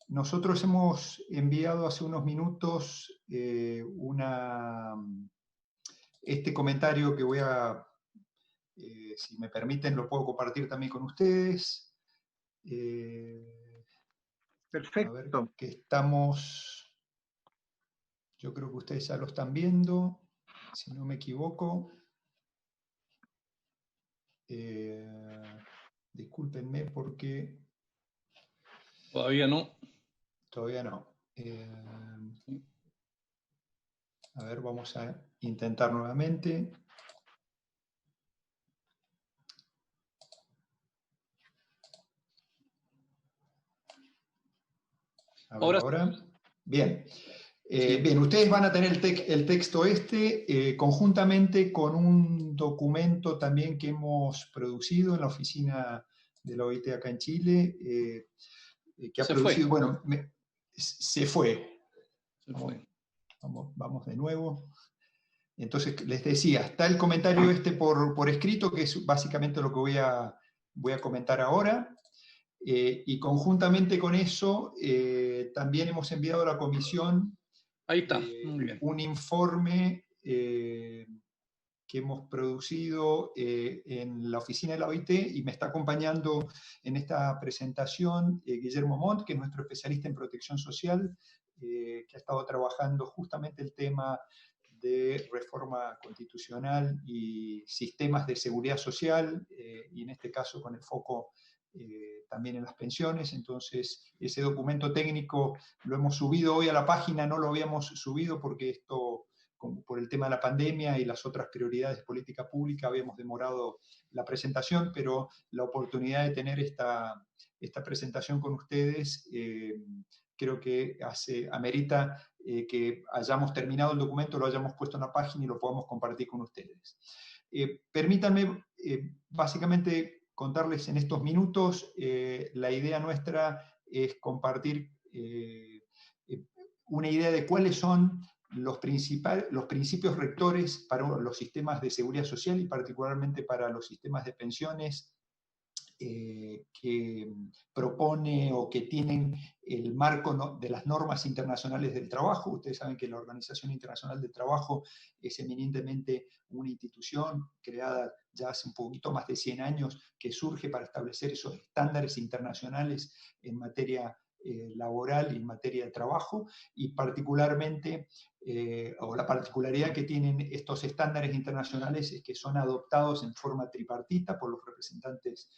Nosotros hemos enviado hace unos minutos este comentario que voy a, si me permiten, lo puedo compartir también con ustedes. Perfecto. A ver, que estamos, yo creo que ustedes ya lo están viendo, si no me equivoco. Discúlpenme porque... Todavía no. Todavía no. A ver, vamos a intentar nuevamente. A ver, ahora. Bien. Sí. Bien, ustedes van a tener el texto conjuntamente con un documento también que hemos producido en la oficina de la OIT acá en Chile, que ha producido, bueno, se fue. Vamos de nuevo. Entonces, les decía, está el comentario por escrito, que es básicamente lo que voy a comentar ahora. Y conjuntamente con eso, también hemos enviado a la comisión ahí está. Muy bien. un informe que hemos producido en la oficina de la OIT, y me está acompañando en esta presentación Guillermo Montt, que es nuestro especialista en protección social, que ha estado trabajando justamente el tema de reforma constitucional y sistemas de seguridad social, y en este caso con el foco también en las pensiones. Entonces, ese documento técnico lo hemos subido hoy a la página, no lo habíamos subido porque esto, como por el tema de la pandemia y las otras prioridades de política pública, habíamos demorado la presentación, pero la oportunidad de tener esta presentación con ustedes creo que amerita que hayamos terminado el documento, lo hayamos puesto en la página y lo podamos compartir con ustedes. Permítanme básicamente contarles en estos minutos, la idea nuestra es compartir una idea de cuáles son los principios rectores para los sistemas de seguridad social y particularmente para los sistemas de pensiones que propone o que tienen el marco de las normas internacionales del trabajo. Ustedes saben que la Organización Internacional del Trabajo es eminentemente una institución creada ya hace un poquito más de 100 años que surge para establecer esos estándares internacionales en materia laboral y en materia de trabajo, y particularmente, o la particularidad que tienen estos estándares internacionales es que son adoptados en forma tripartita por los representantes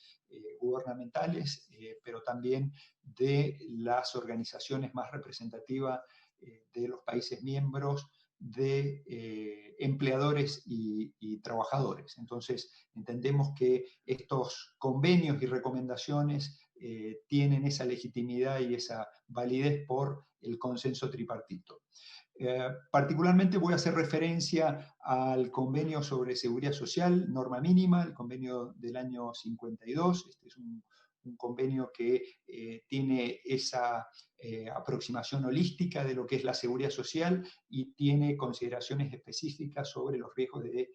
gubernamentales, pero también de las organizaciones más representativas de los países miembros, de empleadores y trabajadores. Entonces, entendemos que estos convenios y recomendaciones tienen esa legitimidad y esa validez por el consenso tripartito. Particularmente voy a hacer referencia al convenio sobre seguridad social, norma mínima, el convenio del año 52. Este es un convenio que tiene esa aproximación holística de lo que es la seguridad social y tiene consideraciones específicas sobre los riesgos de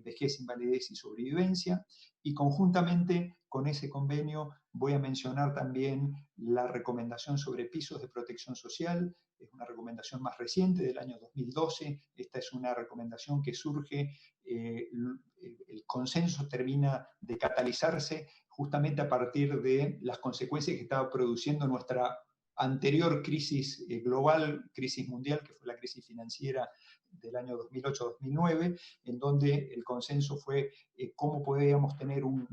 vejez, invalidez y sobrevivencia. Y conjuntamente con ese convenio voy a mencionar también la recomendación sobre pisos de protección social. Es una recomendación más reciente del año 2012. Esta es una recomendación que surge, el consenso termina de catalizarse justamente a partir de las consecuencias que estaba produciendo nuestra anterior crisis global, crisis mundial, que fue la crisis financiera del año 2008-2009, en donde el consenso fue cómo podíamos tener un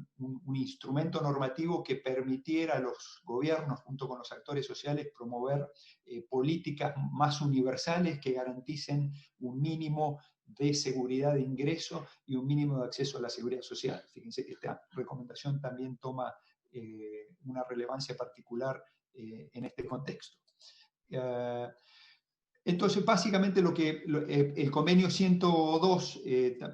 instrumento normativo que permitiera a los gobiernos, junto con los actores sociales, promover políticas más universales que garanticen un mínimo de seguridad de ingreso y un mínimo de acceso a la seguridad social. Fíjense que esta recomendación también toma una relevancia particular en este contexto. Entonces, básicamente el convenio 102,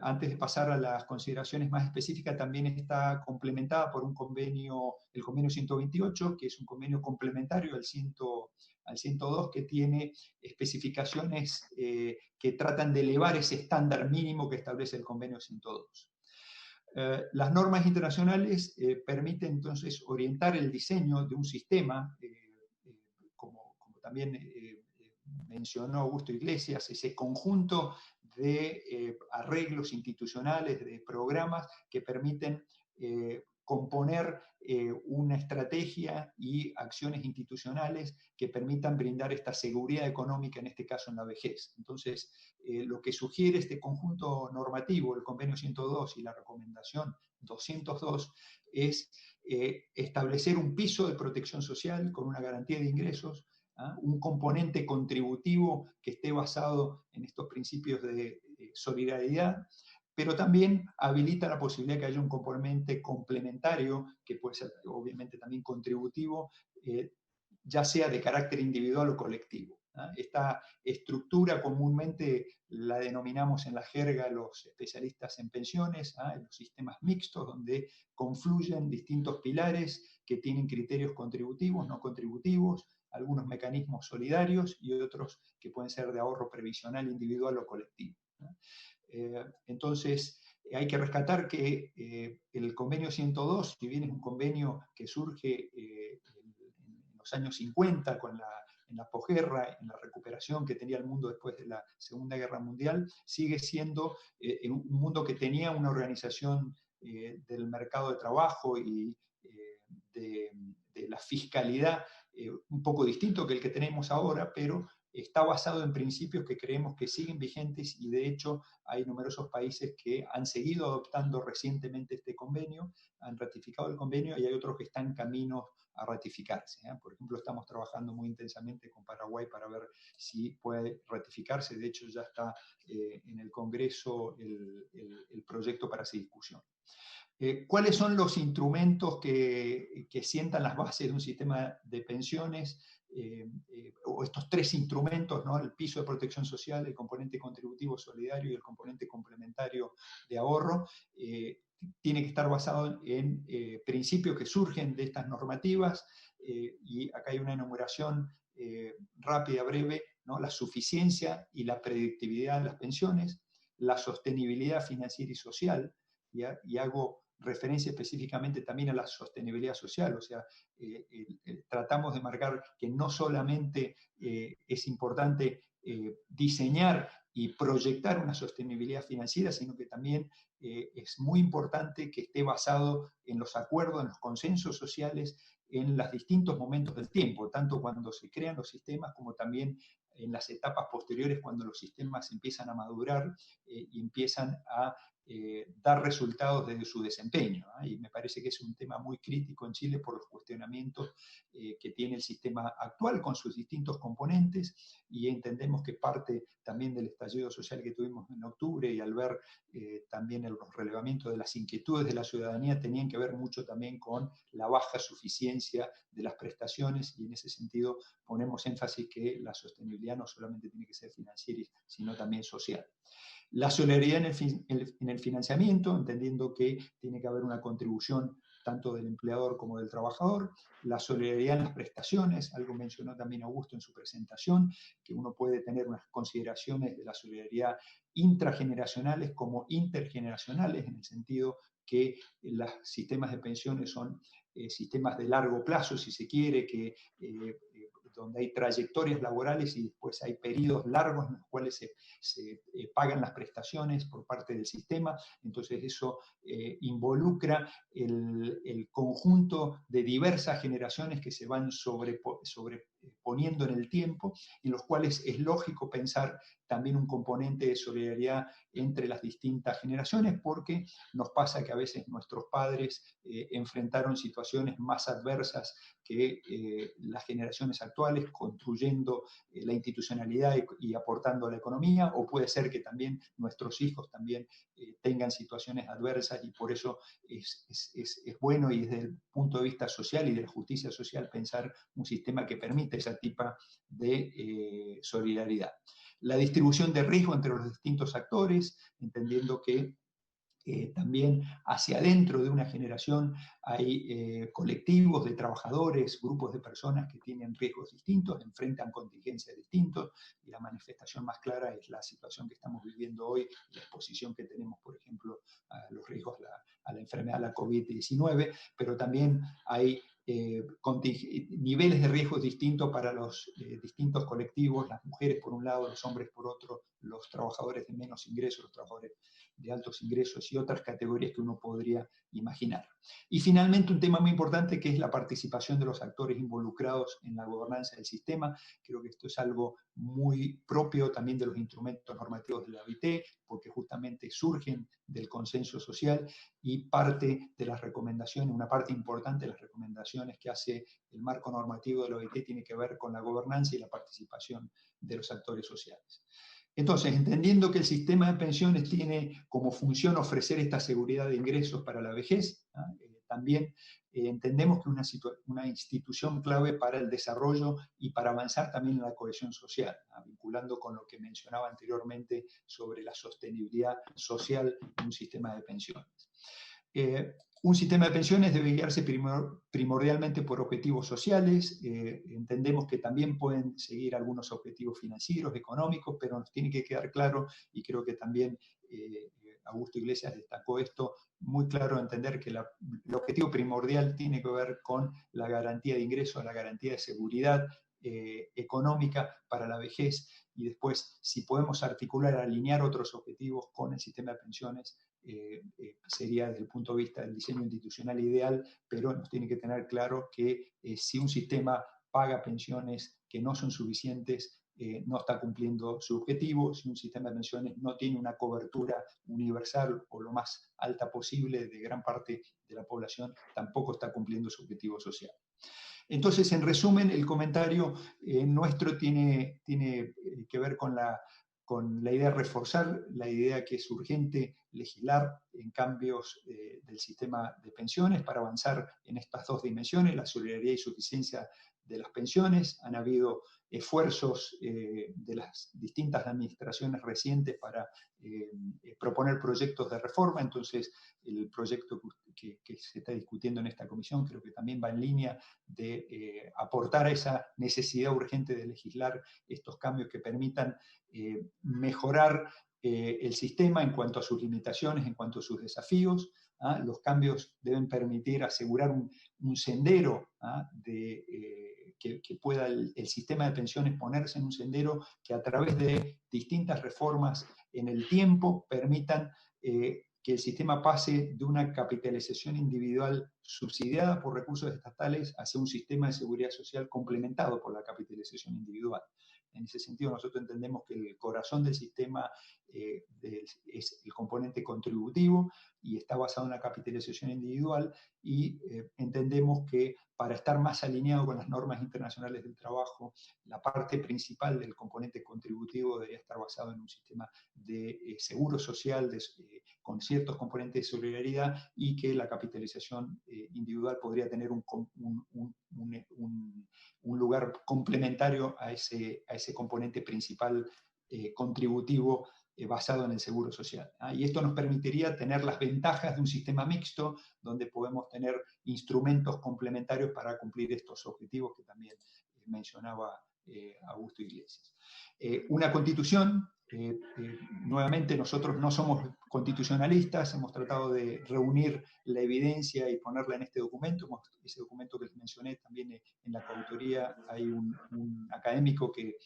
antes de pasar a las consideraciones más específicas, también está complementada por el convenio 128, que es un convenio complementario al 102, que tiene especificaciones que tratan de elevar ese estándar mínimo que establece el convenio 102. Las normas internacionales permiten entonces orientar el diseño de un sistema, como también mencionó Augusto Iglesias, ese conjunto de arreglos institucionales, de programas que permiten componer una estrategia y acciones institucionales que permitan brindar esta seguridad económica, en este caso en la vejez. Entonces, lo que sugiere este conjunto normativo, el convenio 102 y la recomendación 202, es establecer un piso de protección social con una garantía de ingresos, un componente contributivo que esté basado en estos principios de solidaridad, pero también habilita la posibilidad de que haya un componente complementario, que puede ser obviamente también contributivo, ya sea de carácter individual o colectivo. Esta estructura comúnmente la denominamos en la jerga los especialistas en pensiones, en los sistemas mixtos, donde confluyen distintos pilares que tienen criterios contributivos, no contributivos, algunos mecanismos solidarios y otros que pueden ser de ahorro previsional individual o colectivo. Entonces, hay que rescatar que el convenio 102, si bien es un convenio que surge en los años 50 en la posguerra, en la recuperación que tenía el mundo después de la Segunda Guerra Mundial, sigue siendo un mundo que tenía una organización del mercado de trabajo y de la fiscalidad un poco distinto que el que tenemos ahora, pero está basado en principios que creemos que siguen vigentes y de hecho hay numerosos países que han seguido adoptando recientemente este convenio, han ratificado el convenio y hay otros que están en camino a ratificarse. Por ejemplo, estamos trabajando muy intensamente con Paraguay para ver si puede ratificarse. De hecho, ya está en el Congreso el proyecto para esa discusión. ¿Cuáles son los instrumentos que sientan las bases de un sistema de pensiones? O estos tres instrumentos, ¿no? El piso de protección social, el componente contributivo solidario y el componente complementario de ahorro, tiene que estar basado en principios que surgen de estas normativas, y acá hay una enumeración rápida, breve, ¿no? La suficiencia y la predictibilidad de las pensiones, la sostenibilidad financiera y social, y hago referencia específicamente también a la sostenibilidad social, o sea, tratamos de marcar que no solamente es importante diseñar y proyectar una sostenibilidad financiera, sino que también es muy importante que esté basado en los acuerdos, en los consensos sociales, en los distintos momentos del tiempo, tanto cuando se crean los sistemas como también en las etapas posteriores cuando los sistemas empiezan a madurar y empiezan a dar resultados desde su desempeño, ¿eh? Y me parece que es un tema muy crítico en Chile por los cuestionamientos que tiene el sistema actual con sus distintos componentes, y entendemos que parte también del estallido social que tuvimos en octubre, y al ver también los relevamientos de las inquietudes de la ciudadanía, tenían que ver mucho también con la baja suficiencia de las prestaciones, y en ese sentido ponemos énfasis que la sostenibilidad no solamente tiene que ser financiera, sino también social. La solidaridad en el financiamiento, entendiendo que tiene que haber una contribución tanto del empleador como del trabajador. La solidaridad en las prestaciones, algo mencionó también Augusto en su presentación, que uno puede tener unas consideraciones de la solidaridad intrageneracionales como intergeneracionales, en el sentido que los sistemas de pensiones son sistemas de largo plazo, si se quiere, que donde hay trayectorias laborales y después hay periodos largos en los cuales se pagan las prestaciones por parte del sistema. Entonces eso involucra el conjunto de diversas generaciones que se van sobreponiendo en el tiempo, en los cuales es lógico pensar también un componente de solidaridad entre las distintas generaciones, porque nos pasa que a veces nuestros padres enfrentaron situaciones más adversas que las generaciones actuales, construyendo la institucionalidad y aportando a la economía, o puede ser que también nuestros hijos también tengan situaciones adversas, y por eso es bueno, y desde el punto de vista social y de la justicia social, pensar un sistema que permite ese tipo de solidaridad. La distribución de riesgo entre los distintos actores, entendiendo que también hacia adentro de una generación hay colectivos de trabajadores, grupos de personas que tienen riesgos distintos, enfrentan contingencias distintos, y la manifestación más clara es la situación que estamos viviendo hoy, la exposición que tenemos, por ejemplo, a los riesgos a la enfermedad, a la COVID-19, pero también hay niveles de riesgos distintos para los distintos colectivos, las mujeres por un lado, los hombres por otro, los trabajadores de menos ingresos, los trabajadores de altos ingresos y otras categorías que uno podría imaginar. Y finalmente un tema muy importante, que es la participación de los actores involucrados en la gobernanza del sistema. Creo que esto es algo muy propio también de los instrumentos normativos de la OIT, porque justamente surgen del consenso social, y parte de las recomendaciones, una parte importante de las recomendaciones que hace el marco normativo de la OIT tiene que ver con la gobernanza y la participación de los actores sociales. Entonces, entendiendo que el sistema de pensiones tiene como función ofrecer esta seguridad de ingresos para la vejez, también entendemos que es una institución clave para el desarrollo y para avanzar también en la cohesión social, vinculando con lo que mencionaba anteriormente sobre la sostenibilidad social de un sistema de pensiones. Un sistema de pensiones debe guiarse primordialmente por objetivos sociales. Entendemos que también pueden seguir algunos objetivos financieros, económicos, pero nos tiene que quedar claro, y creo que también Augusto Iglesias destacó esto, muy claro entender que el objetivo primordial tiene que ver con la garantía de ingresos, la garantía de seguridad económica para la vejez, y después si podemos articular, alinear otros objetivos con el sistema de pensiones, sería desde el punto de vista del diseño institucional ideal, pero nos tiene que tener claro que si un sistema paga pensiones que no son suficientes, no está cumpliendo su objetivo. Si un sistema de pensiones no tiene una cobertura universal o lo más alta posible de gran parte de la población, tampoco está cumpliendo su objetivo social. Entonces, en resumen, el comentario nuestro tiene que ver con la idea de reforzar la idea que es urgente legislar en cambios del sistema de pensiones para avanzar en estas dos dimensiones, la solidaridad y suficiencia de las pensiones. Han habido esfuerzos de las distintas administraciones recientes para proponer proyectos de reforma. Entonces, el proyecto que se está discutiendo en esta comisión creo que también va en línea de aportar a esa necesidad urgente de legislar estos cambios que permitan mejorar el sistema en cuanto a sus limitaciones, en cuanto a sus desafíos. Los cambios deben permitir asegurar un sendero que pueda el sistema de pensiones ponerse en un sendero que a través de distintas reformas en el tiempo permitan que el sistema pase de una capitalización individual subsidiada por recursos estatales hacia un sistema de seguridad social complementado por la capitalización individual. En ese sentido, nosotros entendemos que el corazón del sistema es el componente contributivo y está basado en la capitalización individual, y entendemos que para estar más alineado con las normas internacionales del trabajo, la parte principal del componente contributivo debería estar basado en un sistema de seguro social con ciertos componentes de solidaridad, y que la capitalización individual podría tener un lugar complementario a ese componente principal contributivo basado en el seguro social. Y esto nos permitiría tener las ventajas de un sistema mixto, donde podemos tener instrumentos complementarios para cumplir estos objetivos que también mencionaba Augusto Iglesias. Una constitución, nuevamente nosotros no somos constitucionalistas, hemos tratado de reunir la evidencia y ponerla en este documento. Ese documento que les mencioné también, en la coautoría hay un académico que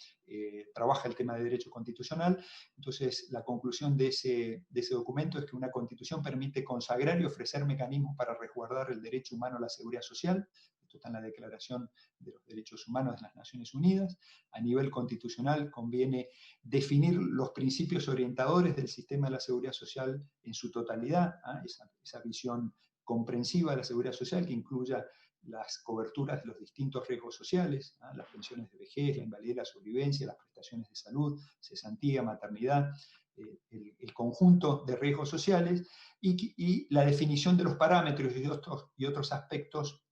trabaja el tema de derecho constitucional. Entonces, la conclusión de ese documento es que una constitución permite consagrar y ofrecer mecanismos para resguardar el derecho humano a la seguridad social. Esto está en la Declaración de los Derechos Humanos de las Naciones Unidas. A nivel constitucional conviene definir los principios orientadores del sistema de la seguridad social en su totalidad, esa visión comprensiva de la seguridad social que incluya las coberturas de los distintos riesgos sociales, las pensiones de vejez, la invalidez, la sobrevivencia, las prestaciones de salud, cesantía, maternidad, el conjunto de riesgos sociales, y la definición de los parámetros y otros aspectos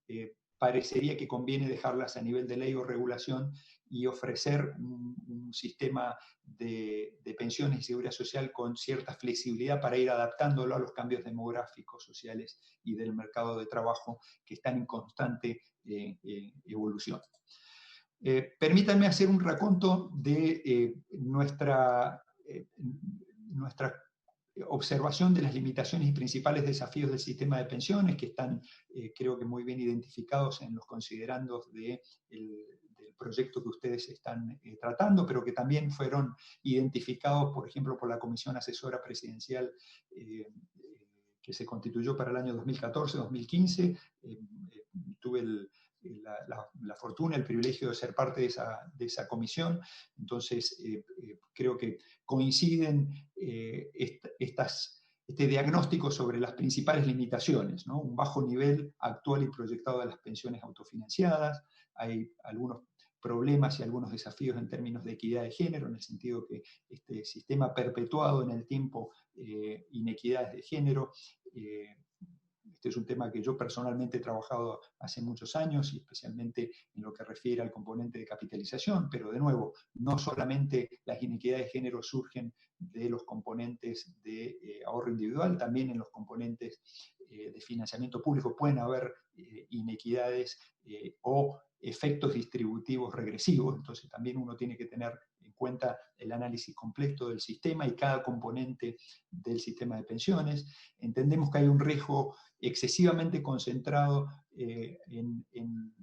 parecería que conviene dejarlas a nivel de ley o regulación y ofrecer un sistema de pensiones y seguridad social con cierta flexibilidad para ir adaptándolo a los cambios demográficos, sociales y del mercado de trabajo, que están en constante evolución. Permítanme hacer un raconto de nuestra observación de las limitaciones y principales desafíos del sistema de pensiones, que están, creo que muy bien identificados en los considerandos del proyecto que ustedes están tratando, pero que también fueron identificados, por ejemplo, por la Comisión Asesora Presidencial que se constituyó para el año 2014-2015. Tuve la fortuna, el privilegio de ser parte de esa comisión. Entonces, creo que coinciden este diagnóstico sobre las principales limitaciones, ¿no? Un bajo nivel actual y proyectado de las pensiones autofinanciadas. Hay algunos problemas y algunos desafíos en términos de equidad de género, en el sentido que este sistema ha perpetuado en el tiempo inequidades de género. Este es un tema que yo personalmente he trabajado hace muchos años, y especialmente en lo que refiere al componente de capitalización, pero de nuevo, no solamente las inequidades de género surgen de los componentes de ahorro individual, también en los componentes de financiamiento público pueden haber inequidades o efectos distributivos regresivos. Entonces también uno tiene que tener en cuenta el análisis completo del sistema y cada componente del sistema de pensiones. Entendemos que hay un riesgo excesivamente concentrado en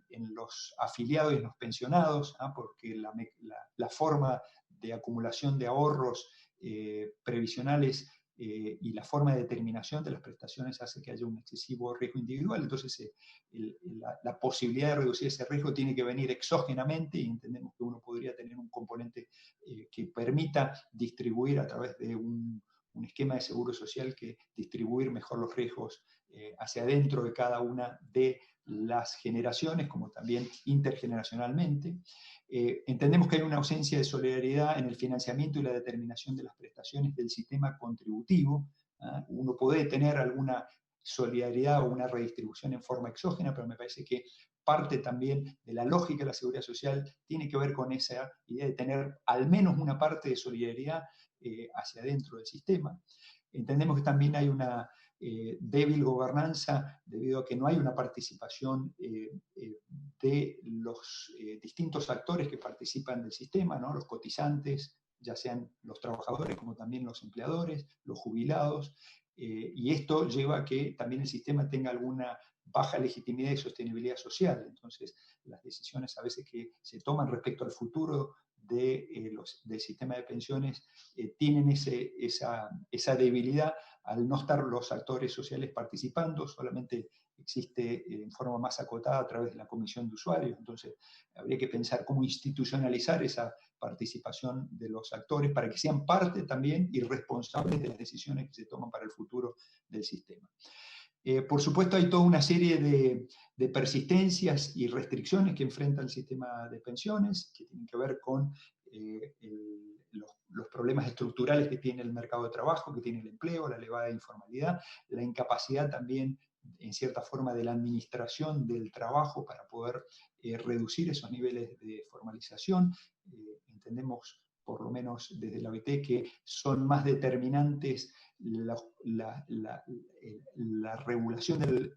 los afiliados y en los pensionados, porque la forma de acumulación de ahorros previsionales y la forma de determinación de las prestaciones hace que haya un excesivo riesgo individual. Entonces, la posibilidad de reducir ese riesgo tiene que venir exógenamente, y entendemos que uno podría tener un componente que permita distribuir a través de un esquema de seguro social, que distribuir mejor los riesgos hacia adentro de cada una de las generaciones, como también intergeneracionalmente. Entendemos que hay una ausencia de solidaridad en el financiamiento y la determinación de las prestaciones del sistema contributivo. Uno puede tener alguna solidaridad o una redistribución en forma exógena, pero me parece que parte también de la lógica de la seguridad social tiene que ver con esa idea de tener al menos una parte de solidaridad hacia adentro del sistema. Entendemos que también hay una débil gobernanza debido a que no hay una participación de los distintos actores que participan del sistema, ¿no? Los cotizantes, ya sean los trabajadores como también los empleadores, los jubilados, y esto lleva a que también el sistema tenga alguna baja legitimidad y sostenibilidad social. Entonces, las decisiones a veces que se toman respecto al futuro del sistema de pensiones tienen esa debilidad al no estar los actores sociales participando, solamente existe en forma más acotada a través de la comisión de usuarios. Entonces, habría que pensar cómo institucionalizar esa participación de los actores para que sean parte también y responsables de las decisiones que se toman para el futuro del sistema. Por supuesto, hay toda una serie de persistencias y restricciones que enfrenta el sistema de pensiones, que tienen que ver con los problemas estructurales que tiene el mercado de trabajo, que tiene el empleo, la elevada informalidad, la incapacidad también, en cierta forma, de la administración del trabajo para poder reducir esos niveles de formalización. Entendemos, por lo menos desde la OIT, que son más determinantes la regulación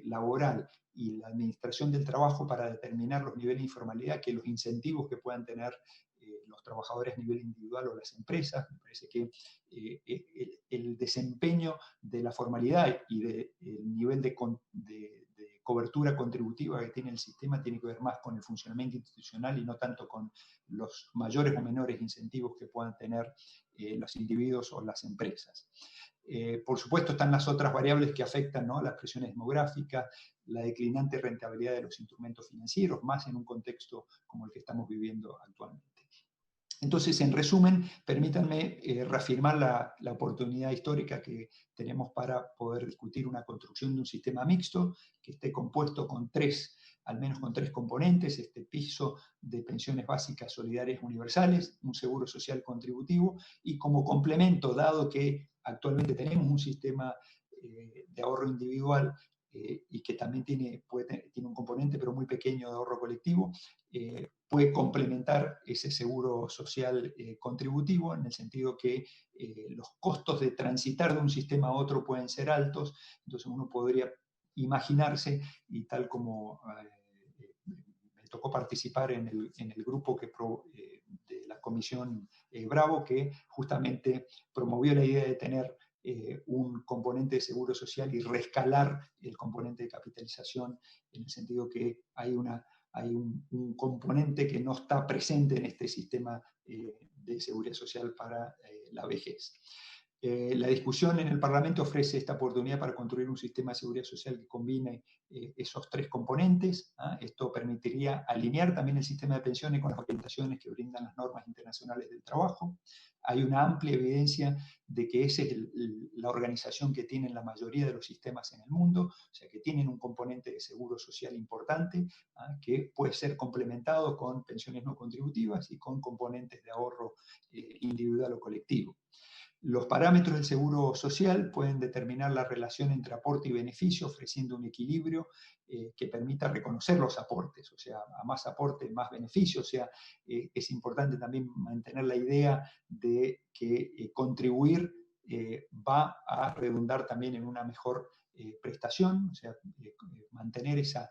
laboral y la administración del trabajo para determinar los niveles de informalidad que los incentivos que puedan tener los trabajadores a nivel individual o las empresas. Me parece que el desempeño de la formalidad y del nivel de cobertura contributiva que tiene el sistema tiene que ver más con el funcionamiento institucional y no tanto con los mayores o menores incentivos que puedan tener los individuos o las empresas. Por supuesto están las otras variables que afectan, ¿no?, las presiones demográficas, la declinante rentabilidad de los instrumentos financieros, más en un contexto como el que estamos viviendo actualmente. Entonces, en resumen, permítanme reafirmar la oportunidad histórica que tenemos para poder discutir una construcción de un sistema mixto que esté compuesto con al menos con tres componentes: este piso de pensiones básicas solidarias universales, un seguro social contributivo, y como complemento, dado que actualmente tenemos un sistema de ahorro individual y que también tiene un componente pero muy pequeño de ahorro colectivo, puede complementar ese seguro social contributivo, en el sentido que los costos de transitar de un sistema a otro pueden ser altos. Entonces uno podría imaginarse, y tal como me tocó participar en el grupo de la Comisión Bravo, que justamente promovió la idea de tener un componente de seguro social y reescalar el componente de capitalización, en el sentido que hay un componente que no está presente en este sistema de seguridad social para la vejez. La discusión en el Parlamento ofrece esta oportunidad para construir un sistema de seguridad social que combine esos tres componentes. Esto permitiría alinear también el sistema de pensiones con las orientaciones que brindan las normas internacionales del trabajo. Hay una amplia evidencia de que esa es la organización que tienen la mayoría de los sistemas en el mundo, o sea que tienen un componente de seguro social importante, que puede ser complementado con pensiones no contributivas y con componentes de ahorro individual o colectivo. Los parámetros del seguro social pueden determinar la relación entre aporte y beneficio, ofreciendo un equilibrio que permita reconocer los aportes, o sea, a más aporte, más beneficio. O sea, es importante también mantener la idea de que contribuir va a redundar también en una mejor prestación, o sea, mantener esa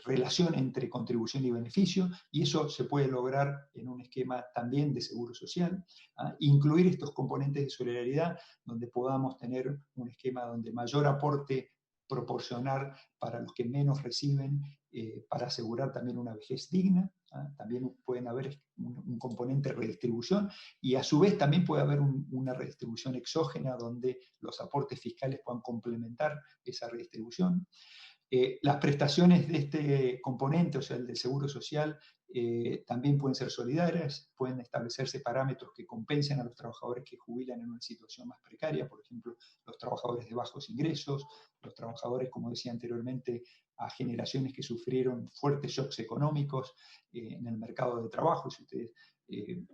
relación entre contribución y beneficio, y eso se puede lograr en un esquema también de seguro social. Incluir estos componentes de solidaridad, donde podamos tener un esquema donde mayor aporte proporcionar para los que menos reciben, para asegurar también una vejez digna. También pueden haber un componente de redistribución, y a su vez también puede haber una redistribución exógena donde los aportes fiscales puedan complementar esa redistribución. Las prestaciones de este componente, o sea, el del seguro social, también pueden ser solidarias, pueden establecerse parámetros que compensen a los trabajadores que jubilan en una situación más precaria, por ejemplo, los trabajadores de bajos ingresos, los trabajadores, como decía anteriormente, a generaciones que sufrieron fuertes shocks económicos en el mercado de trabajo. Si ustedes,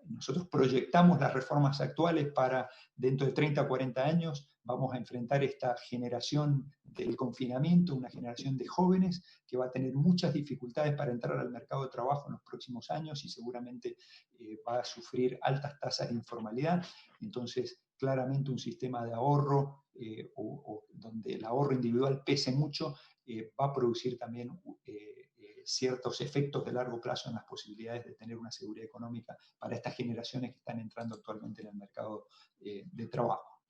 nosotros proyectamos las reformas actuales para dentro de 30 o 40 años, vamos a enfrentar esta generación del confinamiento, una generación de jóvenes que va a tener muchas dificultades para entrar al mercado de trabajo en los próximos años y seguramente va a sufrir altas tasas de informalidad. Entonces, claramente un sistema de ahorro donde el ahorro individual pese mucho va a producir también ciertos efectos de largo plazo en las posibilidades de tener una seguridad económica para estas generaciones que están entrando actualmente en el mercado de trabajo.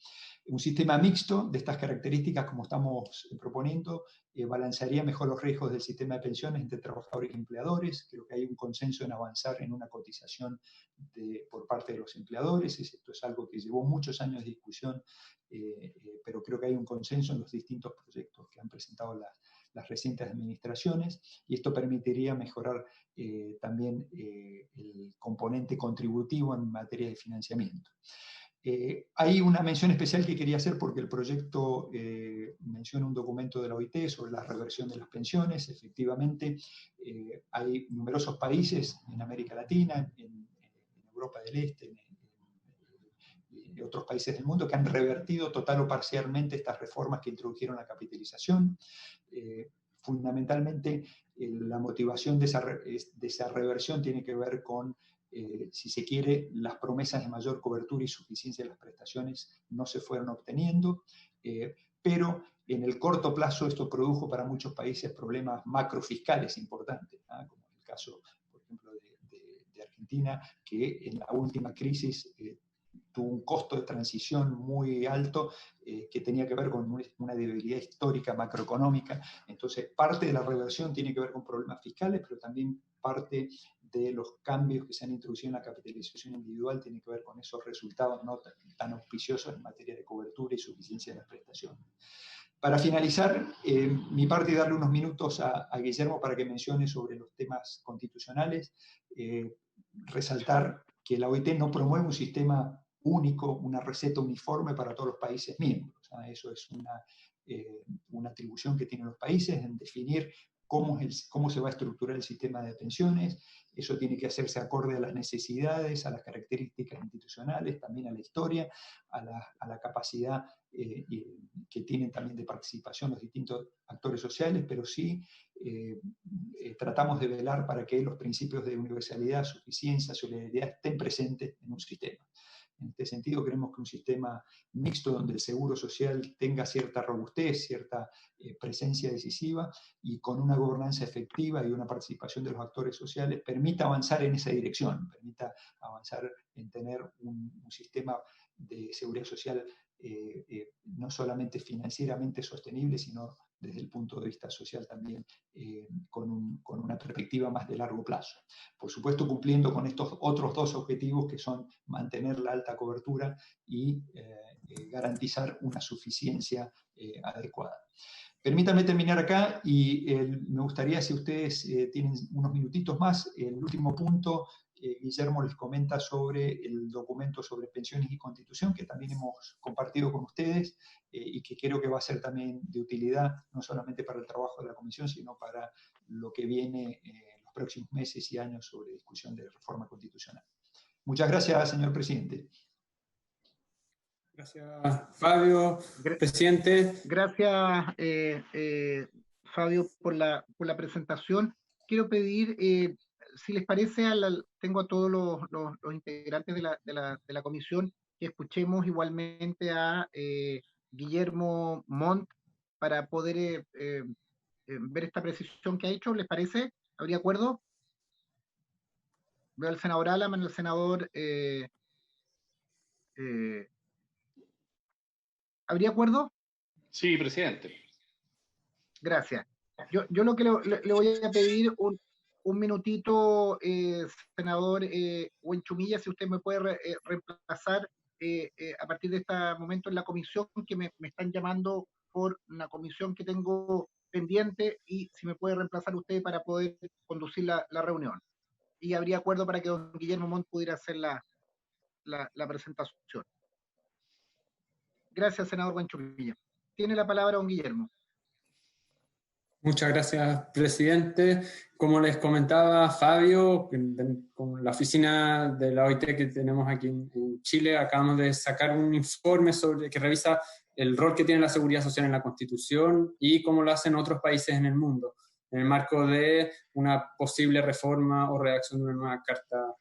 Un sistema mixto de estas características, como estamos proponiendo, balancearía mejor los riesgos del sistema de pensiones entre trabajadores y empleadores. Creo que hay un consenso en avanzar en una cotización por parte de los empleadores. Esto es algo que llevó muchos años de discusión, pero creo que hay un consenso en los distintos proyectos que han presentado las recientes administraciones, y esto permitiría mejorar también el componente contributivo en materia de financiamiento. Hay una mención especial que quería hacer porque el proyecto menciona un documento de la OIT sobre la reversión de las pensiones. Efectivamente, hay numerosos países en América Latina, en Europa del Este, en otros países del mundo que han revertido total o parcialmente estas reformas que introdujeron la capitalización. Fundamentalmente, la motivación de esa reversión tiene que ver con si se quiere, las promesas de mayor cobertura y suficiencia de las prestaciones no se fueron obteniendo, pero en el corto plazo esto produjo para muchos países problemas macrofiscales importantes, ¿no? Como el caso, por ejemplo, de Argentina, que en la última crisis tuvo un costo de transición muy alto que tenía que ver con una debilidad histórica macroeconómica. Entonces, parte de la reversión tiene que ver con problemas fiscales, pero también parte de los cambios que se han introducido en la capitalización individual tiene que ver con esos resultados no tan auspiciosos en materia de cobertura y suficiencia de las prestaciones. Para finalizar, mi parte y darle unos minutos a Guillermo para que mencione sobre los temas constitucionales, resaltar que la OIT no promueve un sistema único, una receta uniforme para todos los países miembros. Eso es una atribución que tienen los países en definir cómo se va a estructurar el sistema de pensiones. Eso tiene que hacerse acorde a las necesidades, a las características institucionales, también a la historia, a la capacidad que tienen también de participación los distintos actores sociales, pero sí tratamos de velar para que los principios de universalidad, suficiencia, solidaridad estén presentes en un sistema. En este sentido, creemos que un sistema mixto donde el seguro social tenga cierta robustez, cierta presencia decisiva y con una gobernanza efectiva y una participación de los actores sociales permita avanzar en esa dirección, permita avanzar en tener un sistema de seguridad social no solamente financieramente sostenible, sino desde el punto de vista social también con una perspectiva más de largo plazo. Por supuesto, cumpliendo con estos otros dos objetivos que son mantener la alta cobertura y garantizar una suficiencia adecuada. Permítanme terminar acá y me gustaría, si ustedes tienen unos minutitos más, el último punto, Guillermo les comenta sobre el documento sobre pensiones y constitución que también hemos compartido con ustedes y que creo que va a ser también de utilidad, no solamente para el trabajo de la comisión, sino para lo que viene en los próximos meses y años sobre discusión de reforma constitucional. Muchas gracias, señor presidente. Gracias, Fabio, presidente. Gracias, Fabio, por la presentación. Quiero pedir, si les parece, tengo a todos los integrantes de la comisión que escuchemos igualmente a Guillermo Montt para poder ver esta precisión que ha hecho. ¿Les parece? ¿Habría acuerdo? Veo al senador Alaman, al senador... ¿habría acuerdo? Sí, presidente. Gracias. Yo lo que le voy a pedir un minutito, senador Huenchumilla, si usted me puede reemplazar a partir de este momento en la comisión, que me están llamando por una comisión que tengo pendiente, y si me puede reemplazar usted para poder conducir la reunión. Y habría acuerdo para que don Guillermo Montt pudiera hacer la presentación. Gracias, senador Huenchumilla. Tiene la palabra don Guillermo. Muchas gracias, presidente. Como les comentaba Fabio, con la oficina de la OIT que tenemos aquí en Chile, acabamos de sacar un informe que revisa el rol que tiene la seguridad social en la Constitución y cómo lo hacen otros países en el mundo, en el marco de una posible reforma o redacción de una nueva carta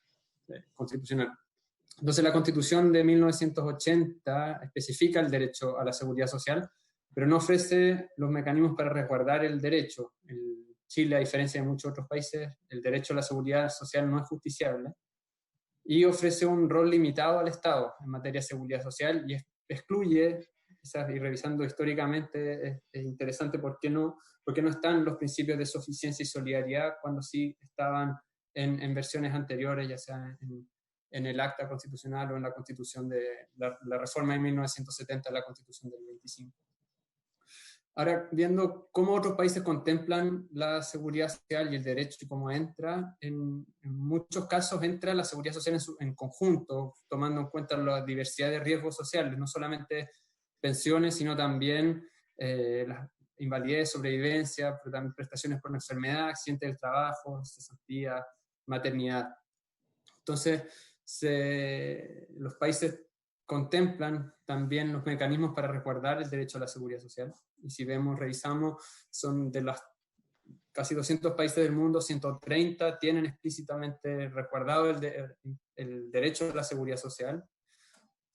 constitucional. Entonces, la Constitución de 1980 especifica el derecho a la seguridad social, pero no ofrece los mecanismos para resguardar el derecho. En Chile, a diferencia de muchos otros países, el derecho a la seguridad social no es justiciable y ofrece un rol limitado al Estado en materia de seguridad social, y es excluye, quizás, y revisando históricamente es interesante por qué no están los principios de suficiencia y solidaridad cuando sí estaban en versiones anteriores, ya sea en el acta constitucional o en la constitución de la reforma de 1970, la constitución del 25. Ahora, viendo cómo otros países contemplan la seguridad social y el derecho y cómo entra, en muchos casos entra la seguridad social en conjunto, tomando en cuenta la diversidad de riesgos sociales, no solamente pensiones, sino también las invalidez, sobrevivencia, pero también prestaciones por enfermedad, accidente del trabajo, cesantía, maternidad. Entonces, los países contemplan también los mecanismos para resguardar el derecho a la seguridad social. Y si revisamos, son de los casi 200 países del mundo, 130 tienen explícitamente resguardado el derecho a la seguridad social.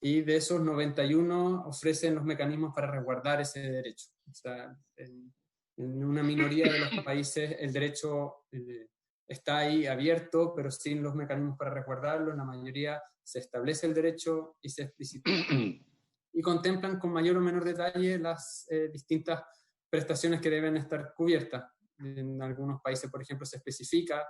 Y de esos 91 ofrecen los mecanismos para resguardar ese derecho. O sea, en una minoría de los países el derecho está ahí abierto, pero sin los mecanismos para resguardarlo. En la mayoría se establece el derecho y se explicita. Y contemplan con mayor o menor detalle las distintas prestaciones que deben estar cubiertas. En algunos países, por ejemplo, se especifica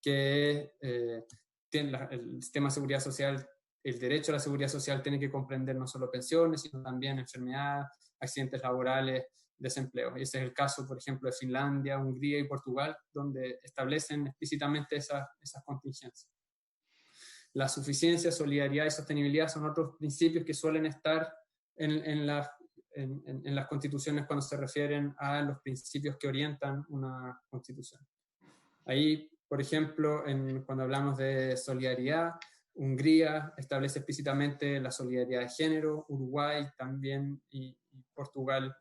que el sistema de seguridad social, el derecho a la seguridad social tiene que comprender no solo pensiones, sino también enfermedad, accidentes laborales, desempleo. Y ese es el caso, por ejemplo, de Finlandia, Hungría y Portugal, donde establecen explícitamente esas contingencias. La suficiencia, solidaridad y sostenibilidad son otros principios que suelen estar en las constituciones cuando se refieren a los principios que orientan una constitución. Ahí, por ejemplo, cuando hablamos de solidaridad, Hungría establece explícitamente la solidaridad de género, Uruguay también y Portugal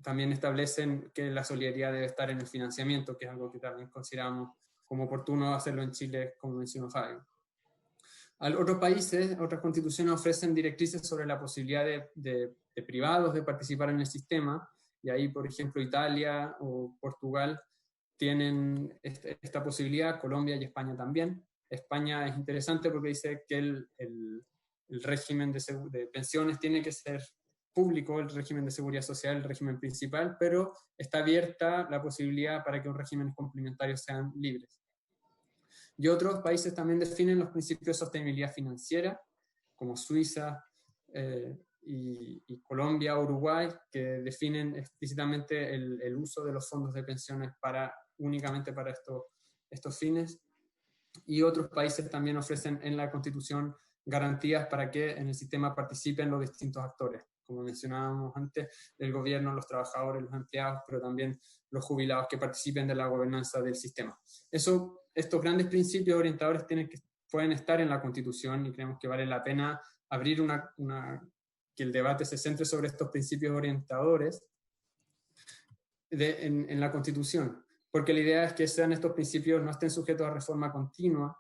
también establecen que la solidaridad debe estar en el financiamiento, que es algo que también consideramos como oportuno hacerlo en Chile, como mencionó Fabio. Otros países, otras constituciones ofrecen directrices sobre la posibilidad de privados de participar en el sistema, y ahí, por ejemplo, Italia o Portugal tienen esta posibilidad, Colombia y España también. España es interesante porque dice que el régimen de pensiones tiene que ser público, el régimen de seguridad social, el régimen principal, pero está abierta la posibilidad para que los regímenes complementarios sean libres. Y otros países también definen los principios de sostenibilidad financiera, como Suiza y Colombia, Uruguay, que definen explícitamente el uso de los fondos de pensiones únicamente para estos fines. Y otros países también ofrecen en la Constitución garantías para que en el sistema participen los distintos actores, como mencionábamos antes, el gobierno, los trabajadores, los empleados, pero también los jubilados que participen de la gobernanza del sistema. Estos grandes principios orientadores pueden estar en la Constitución y creemos que vale la pena abrir que el debate se centre sobre estos principios orientadores en la Constitución, porque la idea es que estos principios no estén sujetos a reforma continua,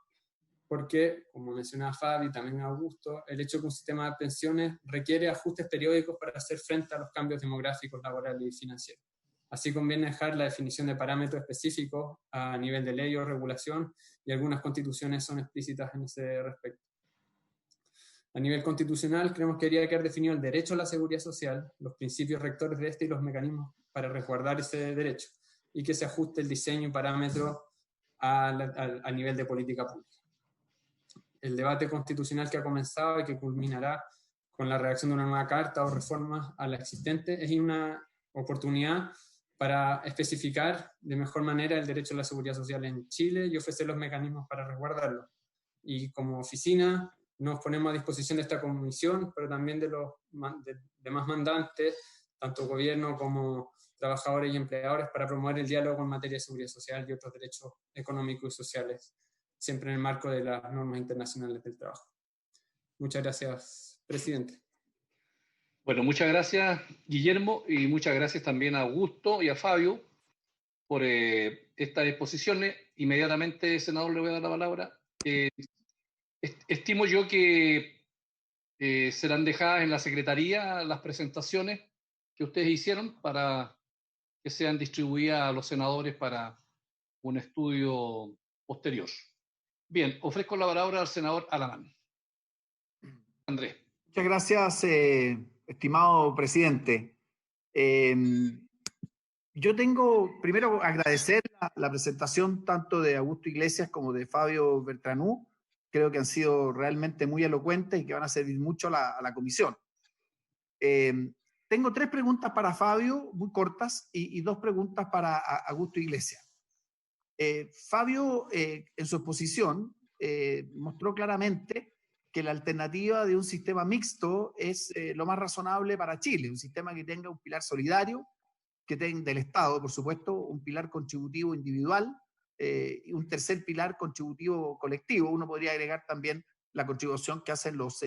porque, como mencionaba Fabi y también Augusto, el hecho de que un sistema de pensiones requiere ajustes periódicos para hacer frente a los cambios demográficos, laborales y financieros. Así conviene dejar la definición de parámetros específicos a nivel de ley o regulación, y algunas constituciones son explícitas en ese respecto. A nivel constitucional, creemos que debería quedar definido el derecho a la seguridad social, los principios rectores de este y los mecanismos para resguardar ese derecho, y que se ajuste el diseño y parámetros al nivel de política pública. El debate constitucional que ha comenzado y que culminará con la redacción de una nueva carta o reformas a la existente es una oportunidad para especificar de mejor manera el derecho a la seguridad social en Chile y ofrecer los mecanismos para resguardarlo. Y como oficina nos ponemos a disposición de esta comisión, pero también de los demás mandantes, tanto gobierno como trabajadores y empleadores, para promover el diálogo en materia de seguridad social y otros derechos económicos y sociales, siempre en el marco de las normas internacionales del trabajo. Muchas gracias, presidente. Bueno, muchas gracias, Guillermo, y muchas gracias también a Augusto y a Fabio por estas exposiciones. Inmediatamente, senador, le voy a dar la palabra. Estimo yo que serán dejadas en la Secretaría las presentaciones que ustedes hicieron para que sean distribuidas a los senadores para un estudio posterior. Bien, ofrezco la palabra al senador Alamán. Andrés. Muchas gracias, estimado presidente. Yo tengo, primero, agradecer la presentación tanto de Augusto Iglesias como de Fabio Bertranú. Creo que han sido realmente muy elocuentes y que van a servir mucho a la comisión. Tengo 3 preguntas para Fabio, muy cortas, y 2 preguntas para Augusto Iglesias. Fabio, en su exposición, mostró claramente que la alternativa de un sistema mixto es lo más razonable para Chile, un sistema que tenga un pilar solidario, que tenga del Estado, por supuesto, un pilar contributivo individual y un tercer pilar contributivo colectivo. Uno podría agregar también la contribución que hacen los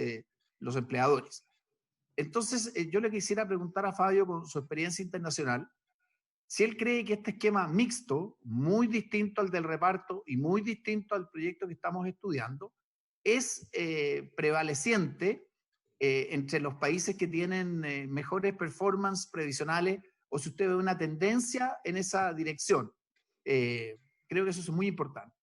empleadores. Entonces, yo le quisiera preguntar a Fabio, con su experiencia internacional, si él cree que este esquema mixto, muy distinto al del reparto y muy distinto al proyecto que estamos estudiando, es prevaleciente entre los países que tienen mejores performance previsionales, o si usted ve una tendencia en esa dirección. Creo que eso es muy importante.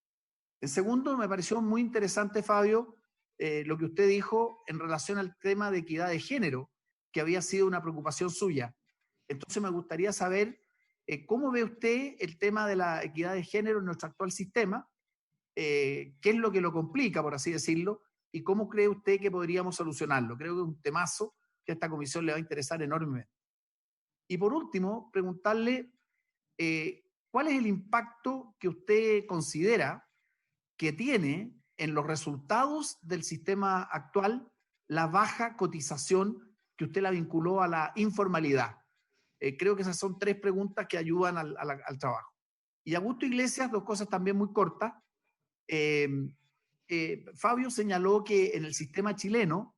En segundo, me pareció muy interesante, Fabio, lo que usted dijo en relación al tema de equidad de género, que había sido una preocupación suya. Entonces me gustaría saber cómo ve usted el tema de la equidad de género en nuestro actual sistema, qué es lo que lo complica, por así decirlo, y cómo cree usted que podríamos solucionarlo. Creo que es un temazo que a esta comisión le va a interesar enormemente. Y por último, preguntarle cuál es el impacto que usted considera que tiene en los resultados del sistema actual la baja cotización que usted la vinculó a la informalidad. Creo que esas son 3 preguntas que ayudan al trabajo. Y Augusto Iglesias, 2 cosas también muy cortas. Fabio señaló que en el sistema chileno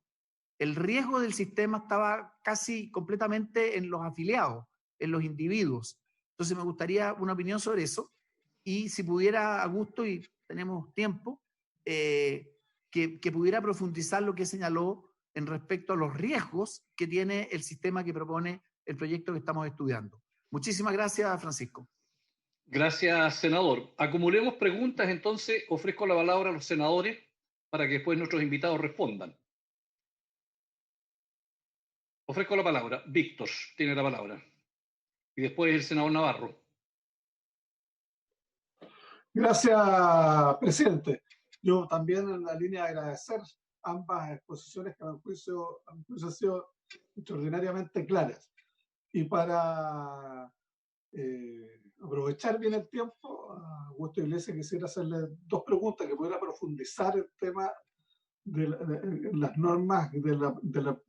el riesgo del sistema estaba casi completamente en los afiliados, en los individuos. Entonces me gustaría una opinión sobre eso. Y si pudiera, Augusto, y tenemos tiempo, que pudiera profundizar lo que señaló en respecto a los riesgos que tiene el sistema que propone el proyecto que estamos estudiando. Muchísimas gracias, Francisco. Gracias, senador. Acumulemos preguntas, entonces ofrezco la palabra a los senadores para que después nuestros invitados respondan. Ofrezco la palabra. Víctor tiene la palabra. Y después el senador Navarro. Gracias, presidente. Yo también en la línea de agradecer ambas exposiciones que a mi juicio han sido extraordinariamente claras. Y para aprovechar bien el tiempo, a Augusto Iglesias quisiera hacerle 2 preguntas que pudiera profundizar el tema de las normas del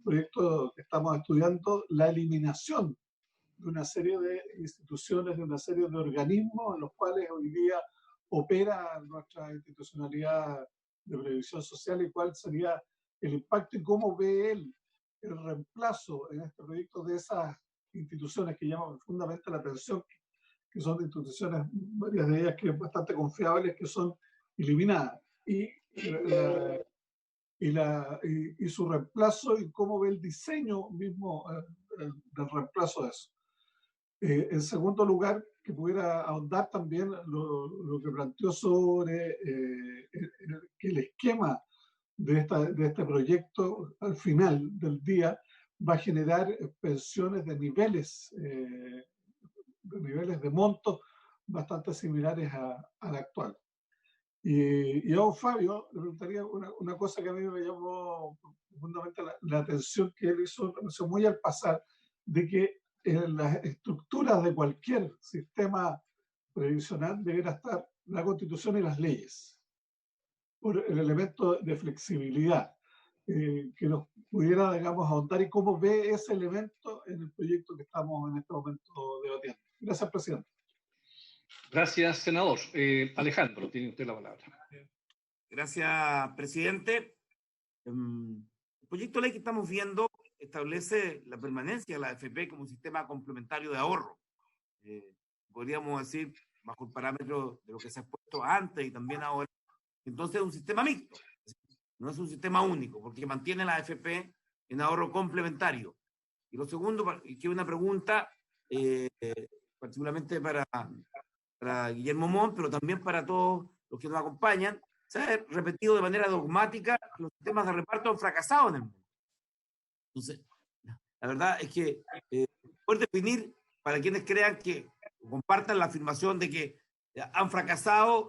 proyecto que estamos estudiando, la eliminación de una serie de instituciones, de una serie de organismos en los cuales hoy día opera nuestra institucionalidad de previsión social, y cuál sería el impacto y cómo ve él el reemplazo en este proyecto de esas instituciones que llaman profundamente la atención, que son instituciones, varias de ellas que bastante confiables, que son eliminadas, y su reemplazo, y cómo ve el diseño mismo del reemplazo de eso. En segundo lugar, que pudiera ahondar también lo que planteó sobre que el esquema de este proyecto al final del día va a generar pensiones de niveles de montos bastante similares al actual. Y a don Fabio le preguntaría una cosa que a mí me llamó profundamente la atención, que él hizo muy al pasar, de que en las estructuras de cualquier sistema previsional debería estar la Constitución y las leyes, por el elemento de flexibilidad, que nos pudiera, digamos, ahondar, y cómo ve ese elemento en el proyecto que estamos en este momento debatiendo. Gracias, presidente. Gracias, senador. Alejandro, tiene usted la palabra. Gracias, presidente. El proyecto de ley que estamos viendo establece la permanencia de la AFP como un sistema complementario de ahorro. Podríamos decir, bajo el parámetro de lo que se ha expuesto antes y también ahora. Entonces es un sistema mixto, no es un sistema único, porque mantiene la AFP en ahorro complementario. Y lo segundo, que es una pregunta particularmente para Guillermo Montt, pero también para todos los que nos acompañan. Se ha repetido de manera dogmática que los sistemas de reparto han fracasado en el mundo. Entonces, la verdad es que poder definir, para quienes crean que compartan la afirmación de que han fracasado,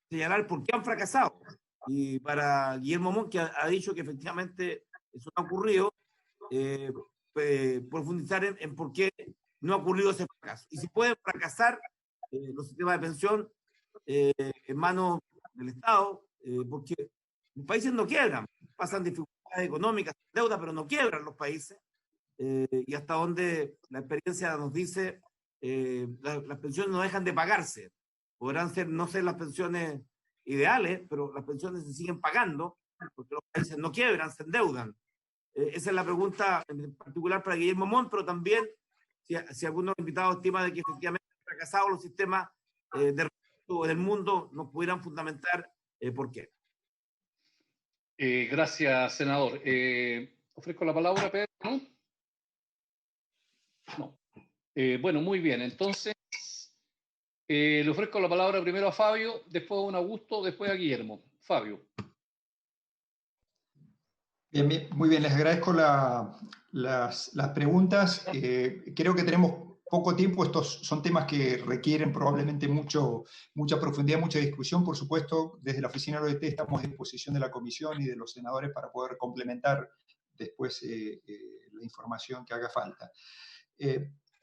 señalar por qué han fracasado. Y para Guillermo Montt, que ha dicho que efectivamente eso no ha ocurrido, profundizar en por qué no ha ocurrido ese fracaso. Y si pueden fracasar los sistemas de pensión en manos del Estado, porque los países no quiebran, pasan dificultades económicas, deuda, pero no quiebran los países. Y hasta donde la experiencia nos dice, las pensiones no dejan de pagarse. Podrán no ser las pensiones ideales, pero las pensiones se siguen pagando porque los países no quiebran, se endeudan. Esa es la pregunta en particular para Guillermo Montt, pero también si algunos invitados estiman de que efectivamente han fracasado los sistemas del mundo, nos pudieran fundamentar por qué. Gracias, senador. Ofrezco la palabra a Pedro, ¿no? No. Bueno, muy bien. Entonces, le ofrezco la palabra primero a Fabio, después a don Augusto, después a Guillermo. Fabio. Bien, muy bien, les agradezco las preguntas. Creo que tenemos poco tiempo, estos son temas que requieren probablemente mucha profundidad, mucha discusión. Por supuesto, desde la oficina de la OIT estamos a disposición de la comisión y de los senadores para poder complementar después la información que haga falta.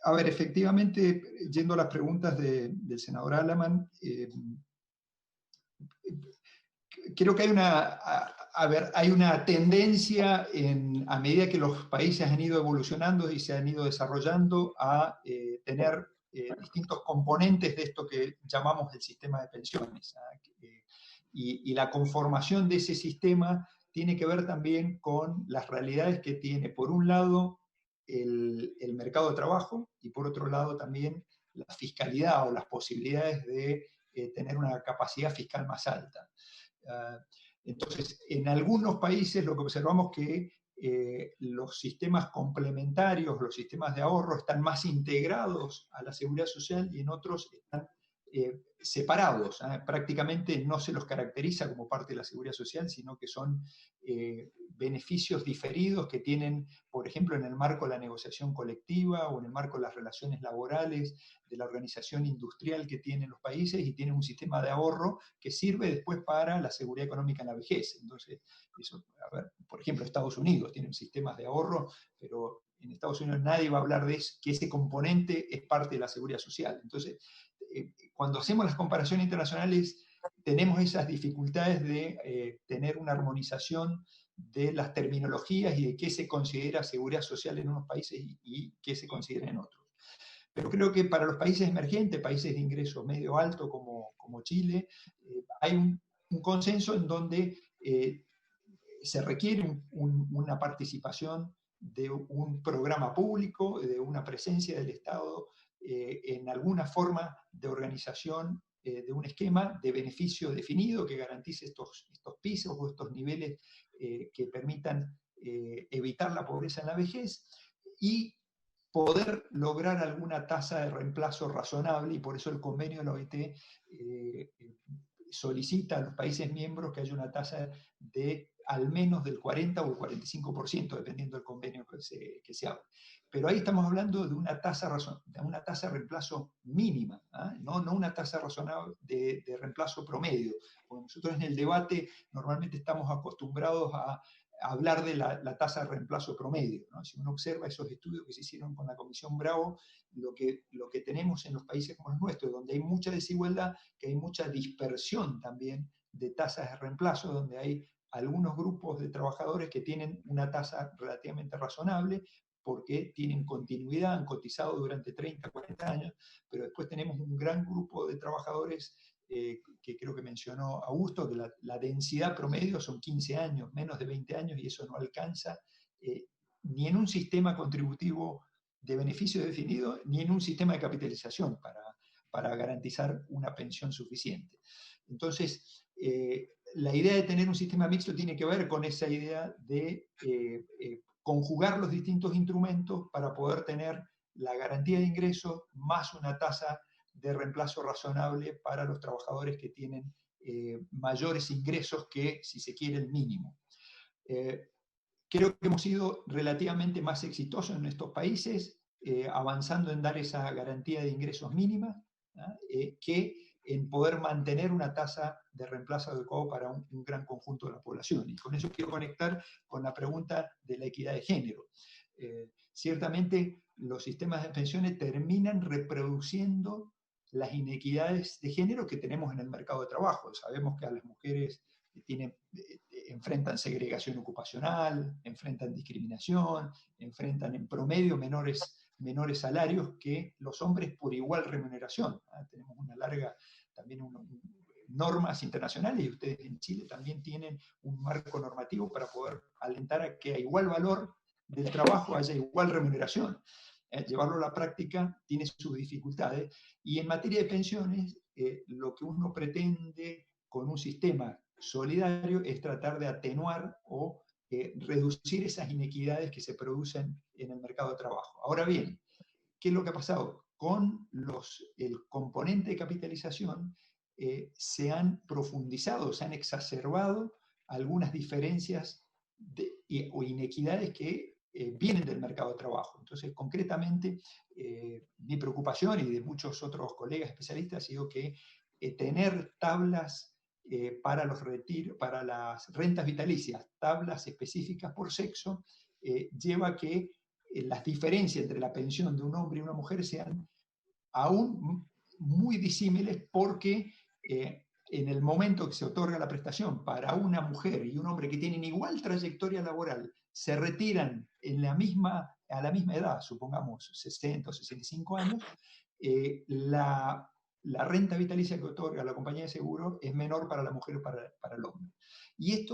A ver, efectivamente, yendo a las preguntas del senador Alaman, creo que hay una tendencia a medida que los países han ido evolucionando y se han ido desarrollando a tener distintos componentes de esto que llamamos el sistema de pensiones. Y la conformación de ese sistema tiene que ver también con las realidades que tiene, por un lado, el mercado de trabajo y por otro lado también la fiscalidad o las posibilidades de tener una capacidad fiscal más alta. Entonces, en algunos países lo que observamos es que los sistemas complementarios, los sistemas de ahorro están más integrados a la seguridad social y en otros están separados. Prácticamente no se los caracteriza como parte de la seguridad social, sino que son beneficios diferidos que tienen, por ejemplo, en el marco de la negociación colectiva o en el marco de las relaciones laborales, de la organización industrial que tienen los países, y tienen un sistema de ahorro que sirve después para la seguridad económica en la vejez. Entonces, eso, a ver, por ejemplo, Estados Unidos tiene sistemas de ahorro, pero en Estados Unidos nadie va a hablar de eso, que ese componente es parte de la seguridad social. Entonces, cuando hacemos las comparaciones internacionales, tenemos esas dificultades de tener una armonización de las terminologías y de qué se considera seguridad social en unos países y qué se considera en otros. Pero creo que para los países emergentes, países de ingreso medio alto como Chile, hay un consenso en donde se requiere una participación de un programa público, de una presencia del Estado en alguna forma de organización de un esquema de beneficio definido que garantice estos pisos o estos niveles que permitan evitar la pobreza en la vejez y poder lograr alguna tasa de reemplazo razonable, y por eso el convenio de la OIT solicita a los países miembros que haya una tasa de al menos del 40 o el 45%, dependiendo del convenio que se haga. Pero ahí estamos hablando de una tasa de reemplazo mínima, no una tasa razonable de reemplazo promedio. Porque nosotros en el debate normalmente estamos acostumbrados a hablar de la tasa de reemplazo promedio, ¿no? Si uno observa esos estudios que se hicieron con la Comisión Bravo, lo que tenemos en los países como los nuestros, donde hay mucha desigualdad, que hay mucha dispersión también de tasas de reemplazo, donde hay algunos grupos de trabajadores que tienen una tasa relativamente razonable porque tienen continuidad, han cotizado durante 30, 40 años, pero después tenemos un gran grupo de trabajadores que creo que mencionó Augusto, que la densidad promedio son 15 años, menos de 20 años, y eso no alcanza ni en un sistema contributivo de beneficio definido, ni en un sistema de capitalización para garantizar una pensión suficiente. Entonces, la idea de tener un sistema mixto tiene que ver con esa idea de conjugar los distintos instrumentos para poder tener la garantía de ingresos más una tasa de reemplazo razonable para los trabajadores que tienen mayores ingresos que, si se quiere, el mínimo. Creo que hemos sido relativamente más exitosos en estos países, avanzando en dar esa garantía de ingresos mínima, que en poder mantener una tasa de reemplazo adecuado para un gran conjunto de la población. Y con eso quiero conectar con la pregunta de la equidad de género. Ciertamente los sistemas de pensiones terminan reproduciendo las inequidades de género que tenemos en el mercado de trabajo. Sabemos que a las mujeres enfrentan segregación ocupacional, enfrentan discriminación, enfrentan en promedio menores salarios que los hombres por igual remuneración. Tenemos una larga, también normas internacionales, y ustedes en Chile también tienen un marco normativo para poder alentar a que a igual valor del trabajo haya igual remuneración. Llevarlo a la práctica tiene sus dificultades, y en materia de pensiones, lo que uno pretende con un sistema solidario es tratar de atenuar o reducir esas inequidades que se producen en el mercado de trabajo. Ahora bien, ¿qué es lo que ha pasado? Con el componente de capitalización se han profundizado, se han exacerbado algunas diferencias o inequidades que vienen del mercado de trabajo. Entonces, concretamente, mi preocupación y de muchos otros colegas especialistas ha sido que tener tablas para los retiros, para las rentas vitalicias, tablas específicas por sexo, lleva a que las diferencias entre la pensión de un hombre y una mujer sean aún muy disímiles, porque en el momento que se otorga la prestación para una mujer y un hombre que tienen igual trayectoria laboral, se retiran a la misma edad, supongamos 60 o 65 años, la renta vitalicia que otorga la compañía de seguro es menor para la mujer que para el hombre. Y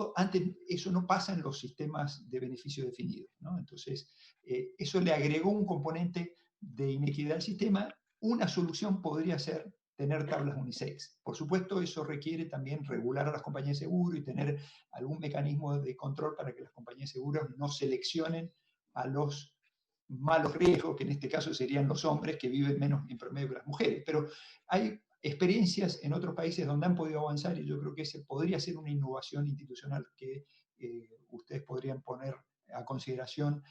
eso no pasa en los sistemas de beneficio definido, ¿no? Entonces, eso le agregó un componente de inequidad al sistema. Una solución podría ser tener tablas unisex. Por supuesto, eso requiere también regular a las compañías de seguro y tener algún mecanismo de control para que las compañías de seguros no seleccionen a los malos riesgos, que en este caso serían los hombres que viven menos en promedio que las mujeres. Pero hay experiencias en otros países donde han podido avanzar, y yo creo que ese podría ser una innovación institucional que ustedes podrían poner a consideración.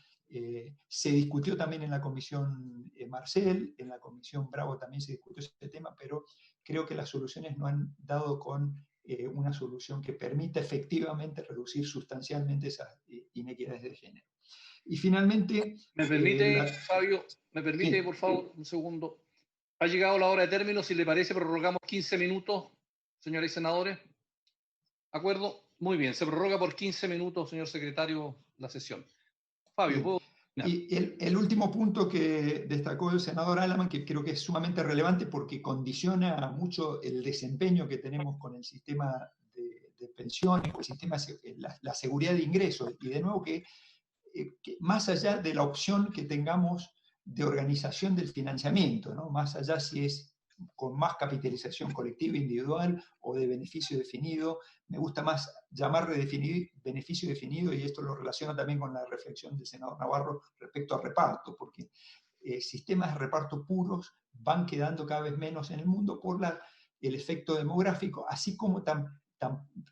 Se discutió también en la comisión Marcel, en la comisión Bravo también se discutió ese tema, pero creo que las soluciones no han dado con una solución que permita efectivamente reducir sustancialmente esas inequidades de género. Y finalmente... ¿Me permite, Fabio, sí, por favor, un segundo? Ha llegado la hora de término, si le parece, prorrogamos 15 minutos, señores senadores. ¿De acuerdo? Muy bien, se prorroga por 15 minutos, señor secretario, la sesión. Fabio, ¿puedo terminar? Y el último punto que destacó el senador Alaman, que creo que es sumamente relevante porque condiciona mucho el desempeño que tenemos con el sistema de pensiones, el sistema, la seguridad de ingresos, y de nuevo que más allá de la opción que tengamos de organización del financiamiento, ¿no? Más allá si es con más capitalización colectiva, individual o de beneficio definido, me gusta más llamarle beneficio definido, y esto lo relaciono también con la reflexión del senador Navarro respecto al reparto, porque sistemas de reparto puros van quedando cada vez menos en el mundo por el efecto demográfico, así como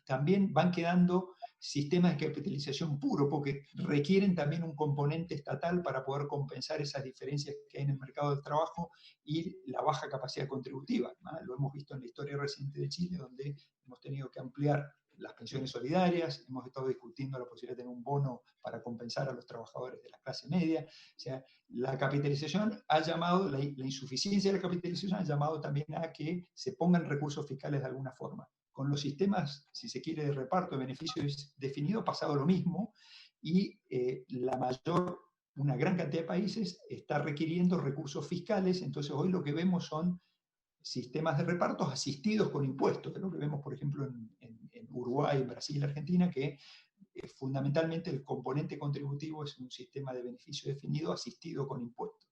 también van quedando sistemas de capitalización puro, porque requieren también un componente estatal para poder compensar esas diferencias que hay en el mercado del trabajo y la baja capacidad contributiva, ¿no? Lo hemos visto en la historia reciente de Chile, donde hemos tenido que ampliar las pensiones solidarias, hemos estado discutiendo la posibilidad de tener un bono para compensar a los trabajadores de la clase media. O sea, la capitalización ha llamado, la insuficiencia de la capitalización ha llamado también a que se pongan recursos fiscales de alguna forma. Con los sistemas, si se quiere, de reparto de beneficios definido, ha pasado lo mismo, y una gran cantidad de países está requiriendo recursos fiscales. Entonces hoy lo que vemos son sistemas de repartos asistidos con impuestos, que es lo que vemos, por ejemplo, en Uruguay, Brasil, Argentina, que fundamentalmente el componente contributivo es un sistema de beneficio definido asistido con impuestos.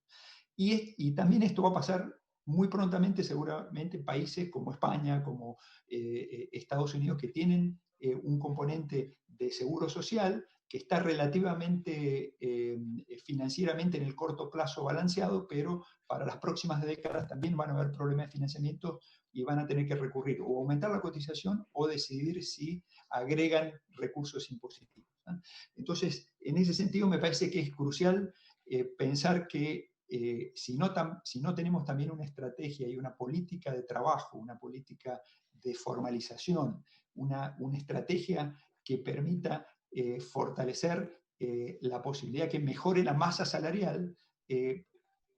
Y también esto va a pasar muy prontamente, seguramente, en países como España, como Estados Unidos, que tienen un componente de seguro social que está relativamente financieramente en el corto plazo balanceado, pero para las próximas décadas también van a haber problemas de financiamiento y van a tener que recurrir o aumentar la cotización o decidir si agregan recursos impositivos. Entonces, en ese sentido me parece que es crucial pensar que si no tenemos también una estrategia y una política de trabajo, una política de formalización, una estrategia que permita fortalecer la posibilidad que mejore la masa salarial,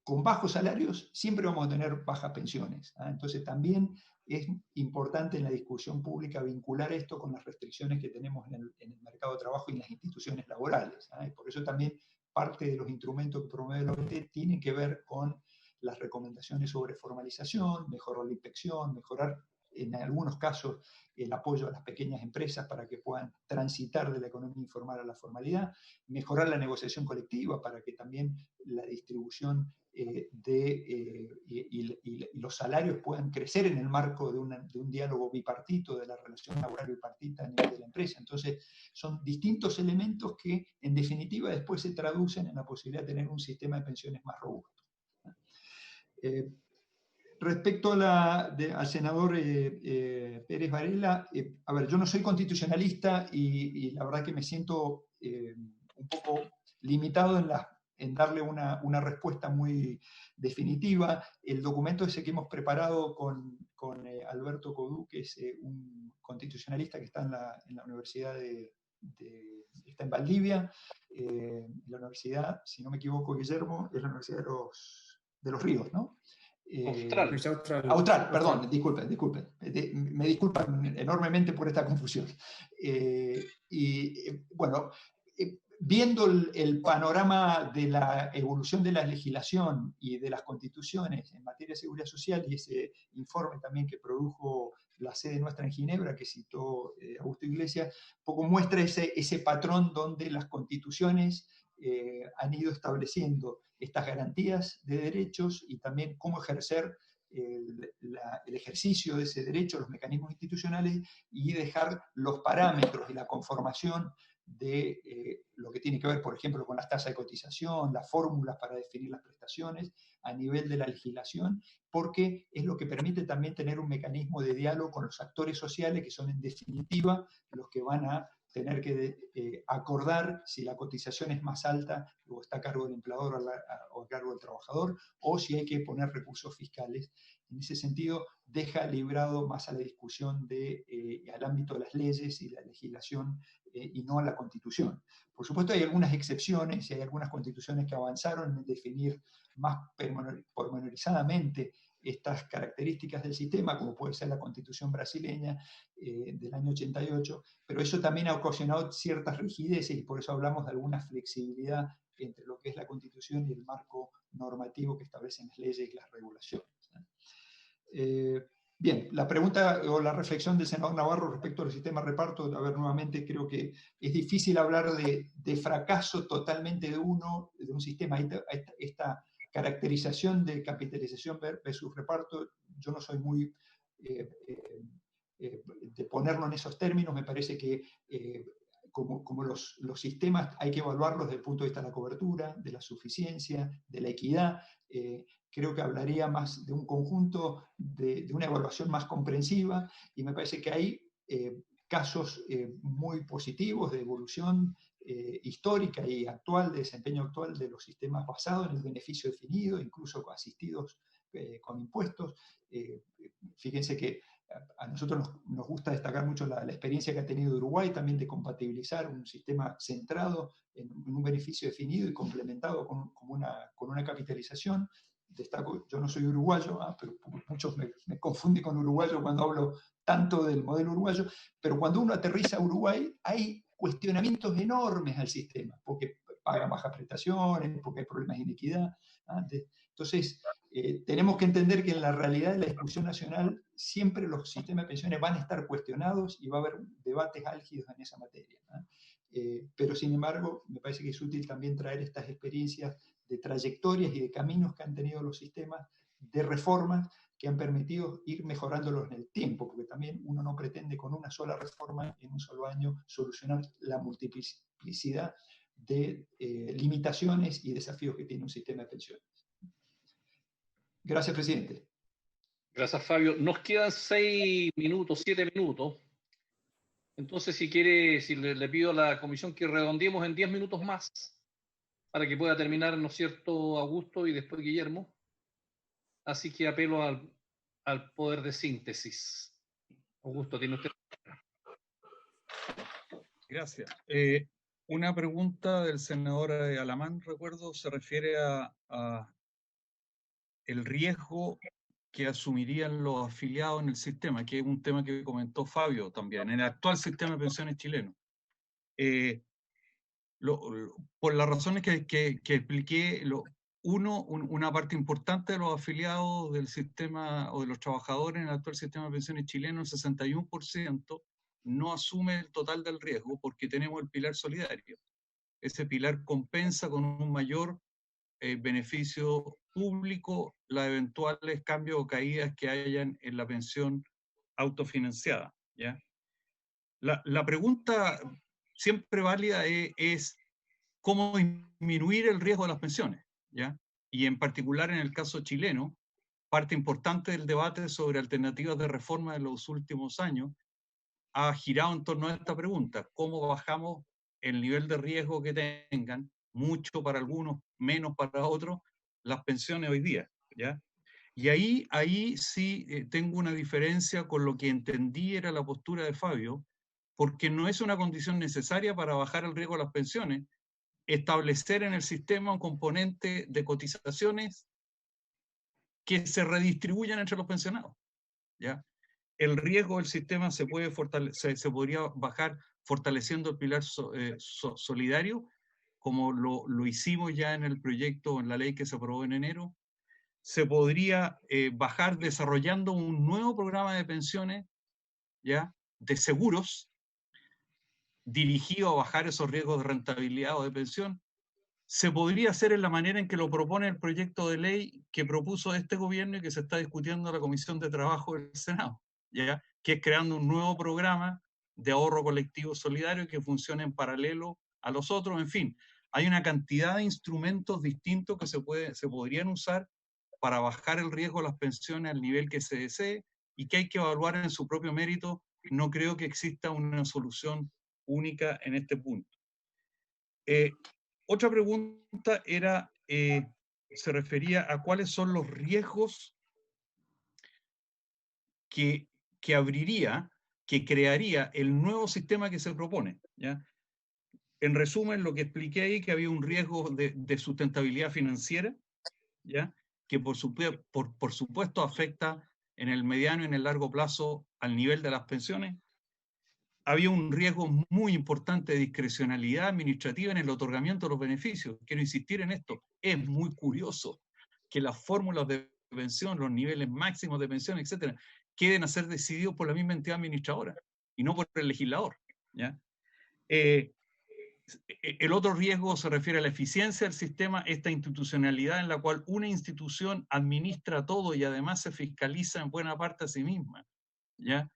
con bajos salarios siempre vamos a tener bajas pensiones. Entonces también es importante en la discusión pública vincular esto con las restricciones que tenemos en el mercado de trabajo y en las instituciones laborales. Y por eso también parte de los instrumentos que promueve la OIT tienen que ver con las recomendaciones sobre formalización, mejorar la inspección, mejorar en algunos casos el apoyo a las pequeñas empresas para que puedan transitar de la economía informal a la formalidad, mejorar la negociación colectiva para que también la distribución y los salarios puedan crecer en el marco de un diálogo bipartito, de la relación laboral bipartita a nivel de la empresa. Entonces, son distintos elementos que, en definitiva, después se traducen en la posibilidad de tener un sistema de pensiones más robusto. Respecto al senador Pérez Varela, a ver, yo no soy constitucionalista y la verdad que me siento un poco limitado en darle una respuesta muy definitiva. El documento ese que hemos preparado con Alberto Codú, que es un constitucionalista que está en la Universidad está en Valdivia, la universidad, si no me equivoco, Guillermo, es la Universidad de los Ríos, ¿no? Austral, perdón, disculpen. Me disculpan enormemente por esta confusión. Bueno, viendo el panorama de la evolución de la legislación y de las constituciones en materia de seguridad social, y ese informe también que produjo la sede nuestra en Ginebra, que citó Augusto Iglesias, poco muestra ese patrón donde las constituciones han ido estableciendo estas garantías de derechos y también cómo ejercer el ejercicio de ese derecho, los mecanismos institucionales, y dejar los parámetros y la conformación de lo que tiene que ver, por ejemplo, con las tasas de cotización, las fórmulas para definir las prestaciones a nivel de la legislación, porque es lo que permite también tener un mecanismo de diálogo con los actores sociales, que son en definitiva los que van a tener que acordar si la cotización es más alta o está a cargo del empleador o a cargo del trabajador, o si hay que poner recursos fiscales. En ese sentido, deja librado más a la discusión al ámbito de las leyes y la legislación y no a la Constitución. Por supuesto, hay algunas excepciones y hay algunas constituciones que avanzaron en definir más pormenorizadamente estas características del sistema, como puede ser la Constitución brasileña del año 88, pero eso también ha ocasionado ciertas rigideces y por eso hablamos de alguna flexibilidad entre lo que es la Constitución y el marco normativo que establecen las leyes y las regulaciones. Bien, la pregunta o la reflexión del senador Navarro respecto al sistema de reparto, a ver, nuevamente creo que es difícil hablar de fracaso totalmente de un sistema. Esta caracterización de capitalización versus reparto, yo no soy muy de ponerlo en esos términos. Me parece que como los sistemas hay que evaluarlos desde el punto de vista de la cobertura, de la suficiencia, de la equidad. Creo que hablaría más de un conjunto, de una evaluación más comprensiva, y me parece que hay casos muy positivos de evolución histórica y actual, de desempeño actual de los sistemas basados en el beneficio definido, incluso asistidos con impuestos. Fíjense que a nosotros nos gusta destacar mucho la experiencia que ha tenido Uruguay también de compatibilizar un sistema centrado en un beneficio definido y complementado con una capitalización. Destaco, yo no soy uruguayo, pero muchos me confunden con uruguayo cuando hablo tanto del modelo uruguayo, pero cuando uno aterriza a Uruguay hay cuestionamientos enormes al sistema, porque pagan bajas prestaciones, porque hay problemas de inequidad. Entonces, tenemos que entender que en la realidad de la discusión nacional siempre los sistemas de pensiones van a estar cuestionados y va a haber debates álgidos en esa materia. Pero sin embargo, me parece que es útil también traer estas experiencias de trayectorias y de caminos que han tenido los sistemas, de reformas que han permitido ir mejorándolos en el tiempo, porque también uno no pretende con una sola reforma en un solo año solucionar la multiplicidad de limitaciones y desafíos que tiene un sistema de pensiones. Gracias, presidente. Gracias, Fabio. Nos quedan 6 minutos, 7 minutos. Entonces, si quiere, si le pido a la comisión que redondeemos en 10 minutos más para que pueda terminar, ¿no es cierto?, Augusto y después Guillermo. Así que apelo al poder de síntesis. Augusto, tiene usted. Gracias. Una pregunta del senador Alamán, recuerdo, se refiere a el riesgo que asumirían los afiliados en el sistema, que es un tema que comentó Fabio también, en el actual sistema de pensiones chileno. Por las razones que expliqué, una parte importante de los afiliados del sistema o de los trabajadores en el actual sistema de pensiones chileno, el 61%, no asume el total del riesgo porque tenemos el pilar solidario. Ese pilar compensa con un mayor beneficio público las eventuales cambios o caídas que hayan en la pensión autofinanciada, ¿ya? La pregunta siempre válida es cómo disminuir el riesgo de las pensiones, ¿ya? Y en particular en el caso chileno, parte importante del debate sobre alternativas de reforma en los últimos años ha girado en torno a esta pregunta: ¿cómo bajamos el nivel de riesgo que tengan, mucho para algunos, menos para otros, las pensiones hoy día, ¿ya? Y ahí sí tengo una diferencia con lo que entendí era la postura de Fabio, porque no es una condición necesaria para bajar el riesgo de las pensiones establecer en el sistema un componente de cotizaciones que se redistribuyan entre los pensionados, ¿ya? El riesgo del sistema se podría bajar fortaleciendo el pilar solidario, como lo hicimos ya en el proyecto, en la ley que se aprobó en enero. Se podría bajar desarrollando un nuevo programa de pensiones, ¿ya?, de seguros, dirigido a bajar esos riesgos de rentabilidad o de pensión. Se podría hacer en la manera en que lo propone el proyecto de ley que propuso este gobierno y que se está discutiendo en la Comisión de Trabajo del Senado, ¿ya?, que es creando un nuevo programa de ahorro colectivo solidario que funcione en paralelo a los otros. En fin, hay una cantidad de instrumentos distintos que se podrían usar para bajar el riesgo de las pensiones al nivel que se desee y que hay que evaluar en su propio mérito. No creo que exista una solución única en este punto. Otra pregunta era, se refería a cuáles son los riesgos que abriría, que crearía el nuevo sistema que se propone, ¿ya? En resumen, lo que expliqué ahí, que había un riesgo de sustentabilidad financiera, ¿ya?, que por supuesto afecta en el mediano y en el largo plazo al nivel de las pensiones. Había un riesgo muy importante de discrecionalidad administrativa en el otorgamiento de los beneficios. Quiero insistir en esto. Es muy curioso que las fórmulas de pensión, los niveles máximos de pensión, etcétera, queden a ser decididos por la misma entidad administradora y no por el legislador, ¿ya? El otro riesgo se refiere a la eficiencia del sistema, esta institucionalidad en la cual una institución administra todo y además se fiscaliza en buena parte a sí misma, ¿ya?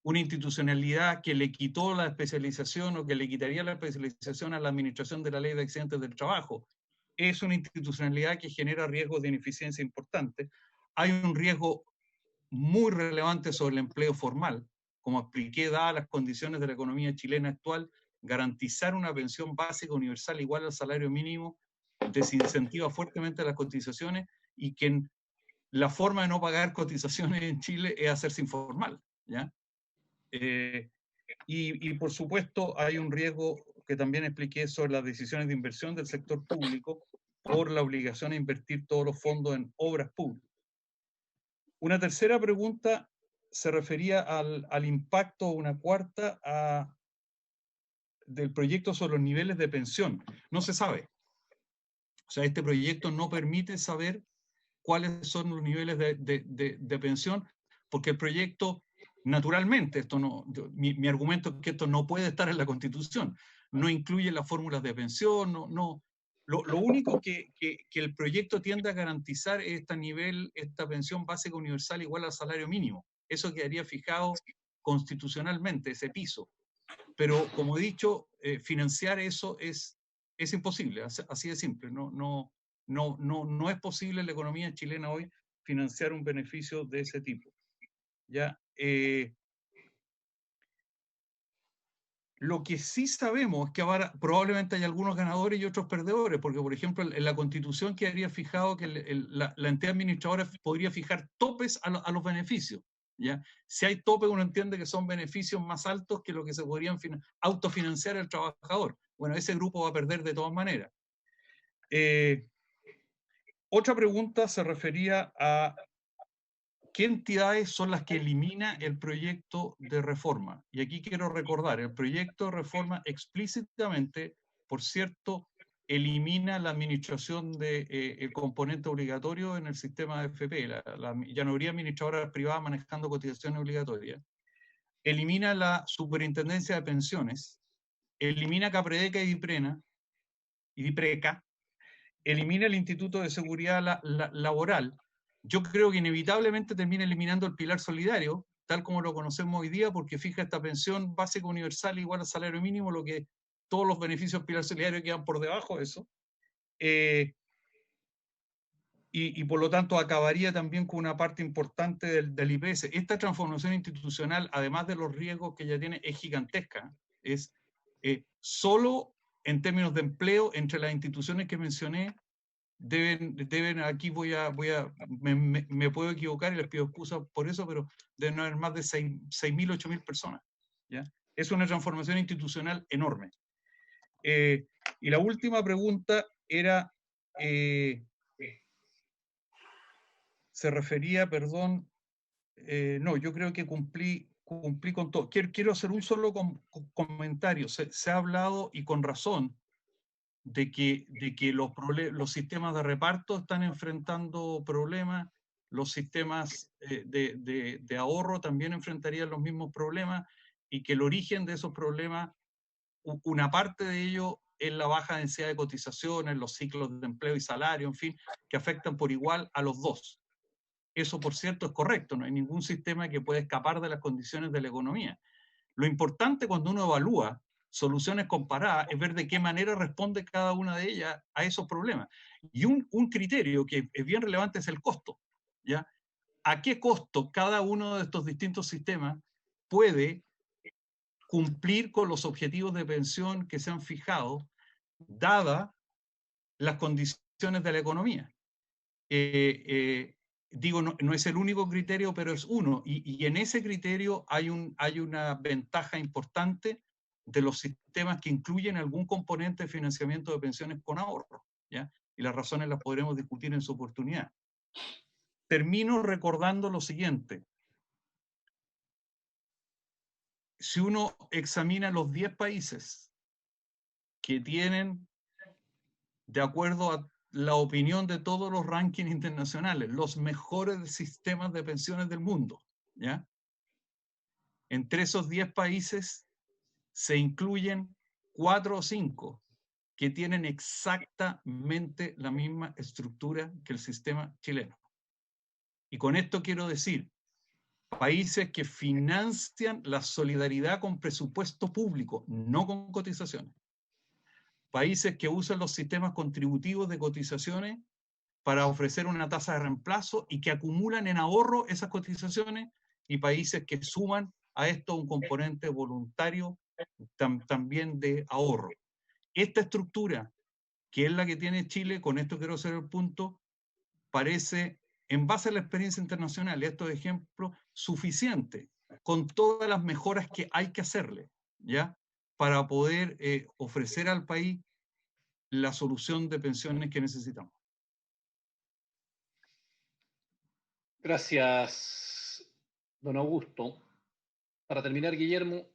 Una institucionalidad que le quitó la especialización o que le quitaría la especialización a la administración de la ley de accidentes del trabajo. Es una institucionalidad que genera riesgos de ineficiencia importantes. Hay un riesgo muy relevante sobre el empleo formal. Como expliqué, dadas las condiciones de la economía chilena actual, garantizar una pensión básica universal igual al salario mínimo desincentiva fuertemente las cotizaciones, y que la forma de no pagar cotizaciones en Chile es hacerse informal, ¿ya? Y por supuesto hay un riesgo que también expliqué sobre las decisiones de inversión del sector público por la obligación de invertir todos los fondos en obras públicas. Una tercera pregunta se refería al impacto, una cuarta, del proyecto sobre los niveles de pensión. No se sabe. O sea, este proyecto no permite saber cuáles son los niveles de pensión, porque el proyecto, naturalmente, mi argumento es que esto no puede estar en la Constitución, no incluye las fórmulas de pensión, lo único que el proyecto tiende a garantizar es esta pensión básica universal igual al salario mínimo. Eso quedaría fijado constitucionalmente, ese piso. Pero, como he dicho, financiar eso es imposible, así de simple. No es posible en la economía chilena hoy financiar un beneficio de ese tipo, ¿ya? Lo que sí sabemos es que ahora probablemente hay algunos ganadores y otros perdedores, porque por ejemplo en la Constitución quedaría fijado que la entidad administradora podría fijar topes a los beneficios. ¿Ya? Si hay topes, uno entiende que son beneficios más altos que lo que se podrían autofinanciar el trabajador. Bueno, ese grupo va a perder de todas maneras. Otra pregunta se refería a ¿qué entidades son las que elimina el proyecto de reforma? Y aquí quiero recordar, el proyecto de reforma explícitamente, por cierto, elimina la administración del componente obligatorio en el sistema de FP, ya no habría administradoras privadas manejando cotizaciones obligatorias, elimina la superintendencia de pensiones, elimina Capredeca y DIPRECA, elimina el Instituto de Seguridad Laboral. Yo creo que inevitablemente termina eliminando el pilar solidario, tal como lo conocemos hoy día, porque fija esta pensión básica universal igual al salario mínimo, lo que todos los beneficios del pilar solidario quedan por debajo de eso. Y por lo tanto acabaría también con una parte importante del IPS. Esta transformación institucional, además de los riesgos que ya tiene, es gigantesca. Es solo en términos de empleo, entre las instituciones que mencioné, deben aquí me puedo equivocar y les pido excusas por eso, pero deben haber más de 6.000, 8.000 personas. ¿Ya? Es una transformación institucional enorme. Y la última pregunta era, se refería, perdón, no, yo creo que cumplí con todo. Quiero hacer un solo comentario. Se ha hablado, y con razón, de que los sistemas de reparto están enfrentando problemas, los sistemas de ahorro también enfrentarían los mismos problemas, y que el origen de esos problemas, una parte de ello es la baja densidad de cotizaciones, los ciclos de empleo y salario, en fin, que afectan por igual a los dos. Eso, por cierto, es correcto, no hay ningún sistema que pueda escapar de las condiciones de la economía. Lo importante cuando uno evalúa soluciones comparadas es ver de qué manera responde cada una de ellas a esos problemas. Y un criterio que es bien relevante es el costo. ¿Ya? ¿A qué costo cada uno de estos distintos sistemas puede cumplir con los objetivos de pensión que se han fijado, dadas las condiciones de la economía? Digo, no es el único criterio, pero es uno. Y en ese criterio hay una ventaja importante de los sistemas que incluyen algún componente de financiamiento de pensiones con ahorro. ¿Ya? Y las razones las podremos discutir en su oportunidad. Termino recordando lo siguiente. Si uno examina los 10 países que tienen, de acuerdo a la opinión de todos los rankings internacionales, los mejores sistemas de pensiones del mundo, ¿ya? Entre esos 10 países se incluyen 4 o 5 que tienen exactamente la misma estructura que el sistema chileno. Y con esto quiero decir, países que financian la solidaridad con presupuesto público, no con cotizaciones. Países que usan los sistemas contributivos de cotizaciones para ofrecer una tasa de reemplazo y que acumulan en ahorro esas cotizaciones, y países que suman a esto un componente voluntario también de ahorro. Esta estructura, que es la que tiene Chile, con esto quiero hacer el punto, parece, en base a la experiencia internacional, y estos ejemplos, suficiente, con todas las mejoras que hay que hacerle, ¿ya? Para poder ofrecer al país la solución de pensiones que necesitamos. Gracias, don Augusto. Para terminar, Guillermo,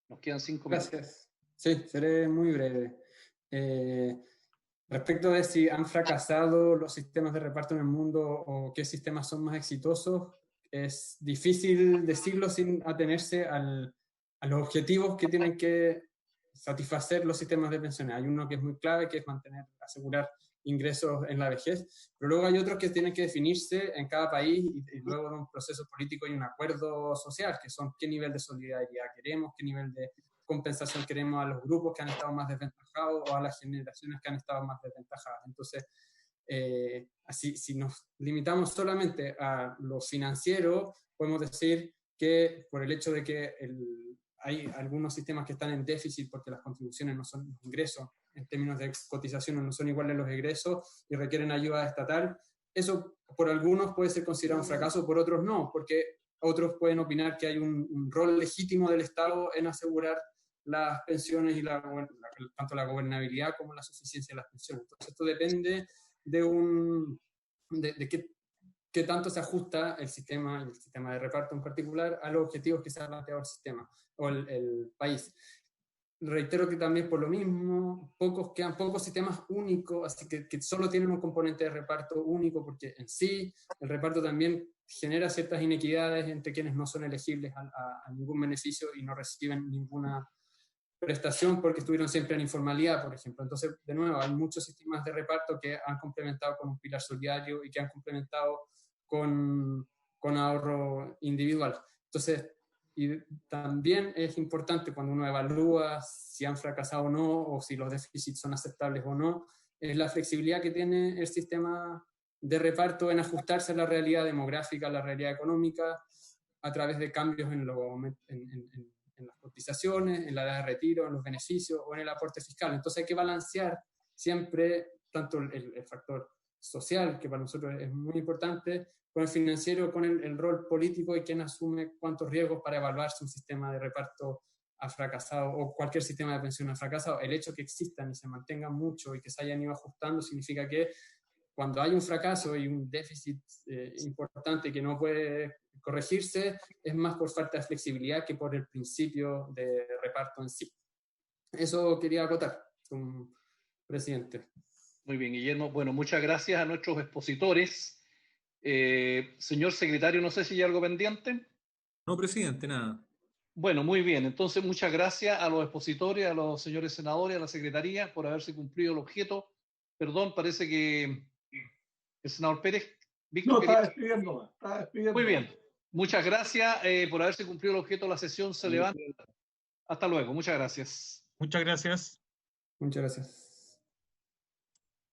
nos quedan 5 minutos. Gracias. Sí, seré muy breve. Respecto de si han fracasado los sistemas de reparto en el mundo o qué sistemas son más exitosos, es difícil decirlo sin atenerse a los objetivos que tienen que satisfacer los sistemas de pensiones. Hay uno que es muy clave, que es asegurar ingresos en la vejez, pero luego hay otros que tienen que definirse en cada país y luego de un proceso político y un acuerdo social, que son qué nivel de solidaridad queremos, qué nivel de compensación queremos a los grupos que han estado más desventajados o a las generaciones que han estado más desventajadas. Entonces, así, si nos limitamos solamente a lo financiero, podemos decir que por el hecho de que hay algunos sistemas que están en déficit porque las contribuciones no son ingresos, en términos de cotizaciones no son iguales los egresos y requieren ayuda estatal. Eso por algunos puede ser considerado un fracaso, por otros no, porque otros pueden opinar que hay un rol legítimo del Estado en asegurar las pensiones y tanto la gobernabilidad como la suficiencia de las pensiones. Entonces esto depende de qué tanto se ajusta el sistema de reparto en particular a los objetivos que se ha planteado el sistema o el país. Reitero que también por lo mismo quedan pocos sistemas únicos, así que solo tienen un componente de reparto único, porque en sí el reparto también genera ciertas inequidades entre quienes no son elegibles a ningún beneficio y no reciben ninguna prestación porque estuvieron siempre en informalidad, por ejemplo. Entonces, de nuevo, hay muchos sistemas de reparto que han complementado con un pilar solidario y que han complementado con ahorro individual. Entonces, y también es importante cuando uno evalúa si han fracasado o no, o si los déficits son aceptables o no, es la flexibilidad que tiene el sistema de reparto en ajustarse a la realidad demográfica, a la realidad económica, a través de cambios en las cotizaciones, en la edad de retiro, en los beneficios o en el aporte fiscal. Entonces hay que balancear siempre tanto el factor social, que para nosotros es muy importante, con el financiero, con el rol político y quién asume cuántos riesgos para evaluar si un sistema de reparto ha fracasado o cualquier sistema de pensión ha fracasado. El hecho que existan y se mantengan mucho y que se hayan ido ajustando significa que cuando hay un fracaso y un déficit importante que no puede corregirse, es más por falta de flexibilidad que por el principio de reparto en sí. Eso quería acotar, presidente. Muy bien, Guillermo. Bueno, muchas gracias a nuestros expositores. Señor secretario, no sé si hay algo pendiente. No, presidente, nada. Bueno, muy bien. Entonces, muchas gracias a los expositores, a los señores senadores, a la secretaría por haberse cumplido el objeto. Perdón, parece que el senador Pérez. Víctor, no, está despidiendo. Muy bien. Muchas gracias por haberse cumplido el objeto. La sesión se levanta. Hasta luego. Muchas gracias. Muchas gracias. Muchas gracias.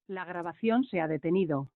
La grabación se ha detenido.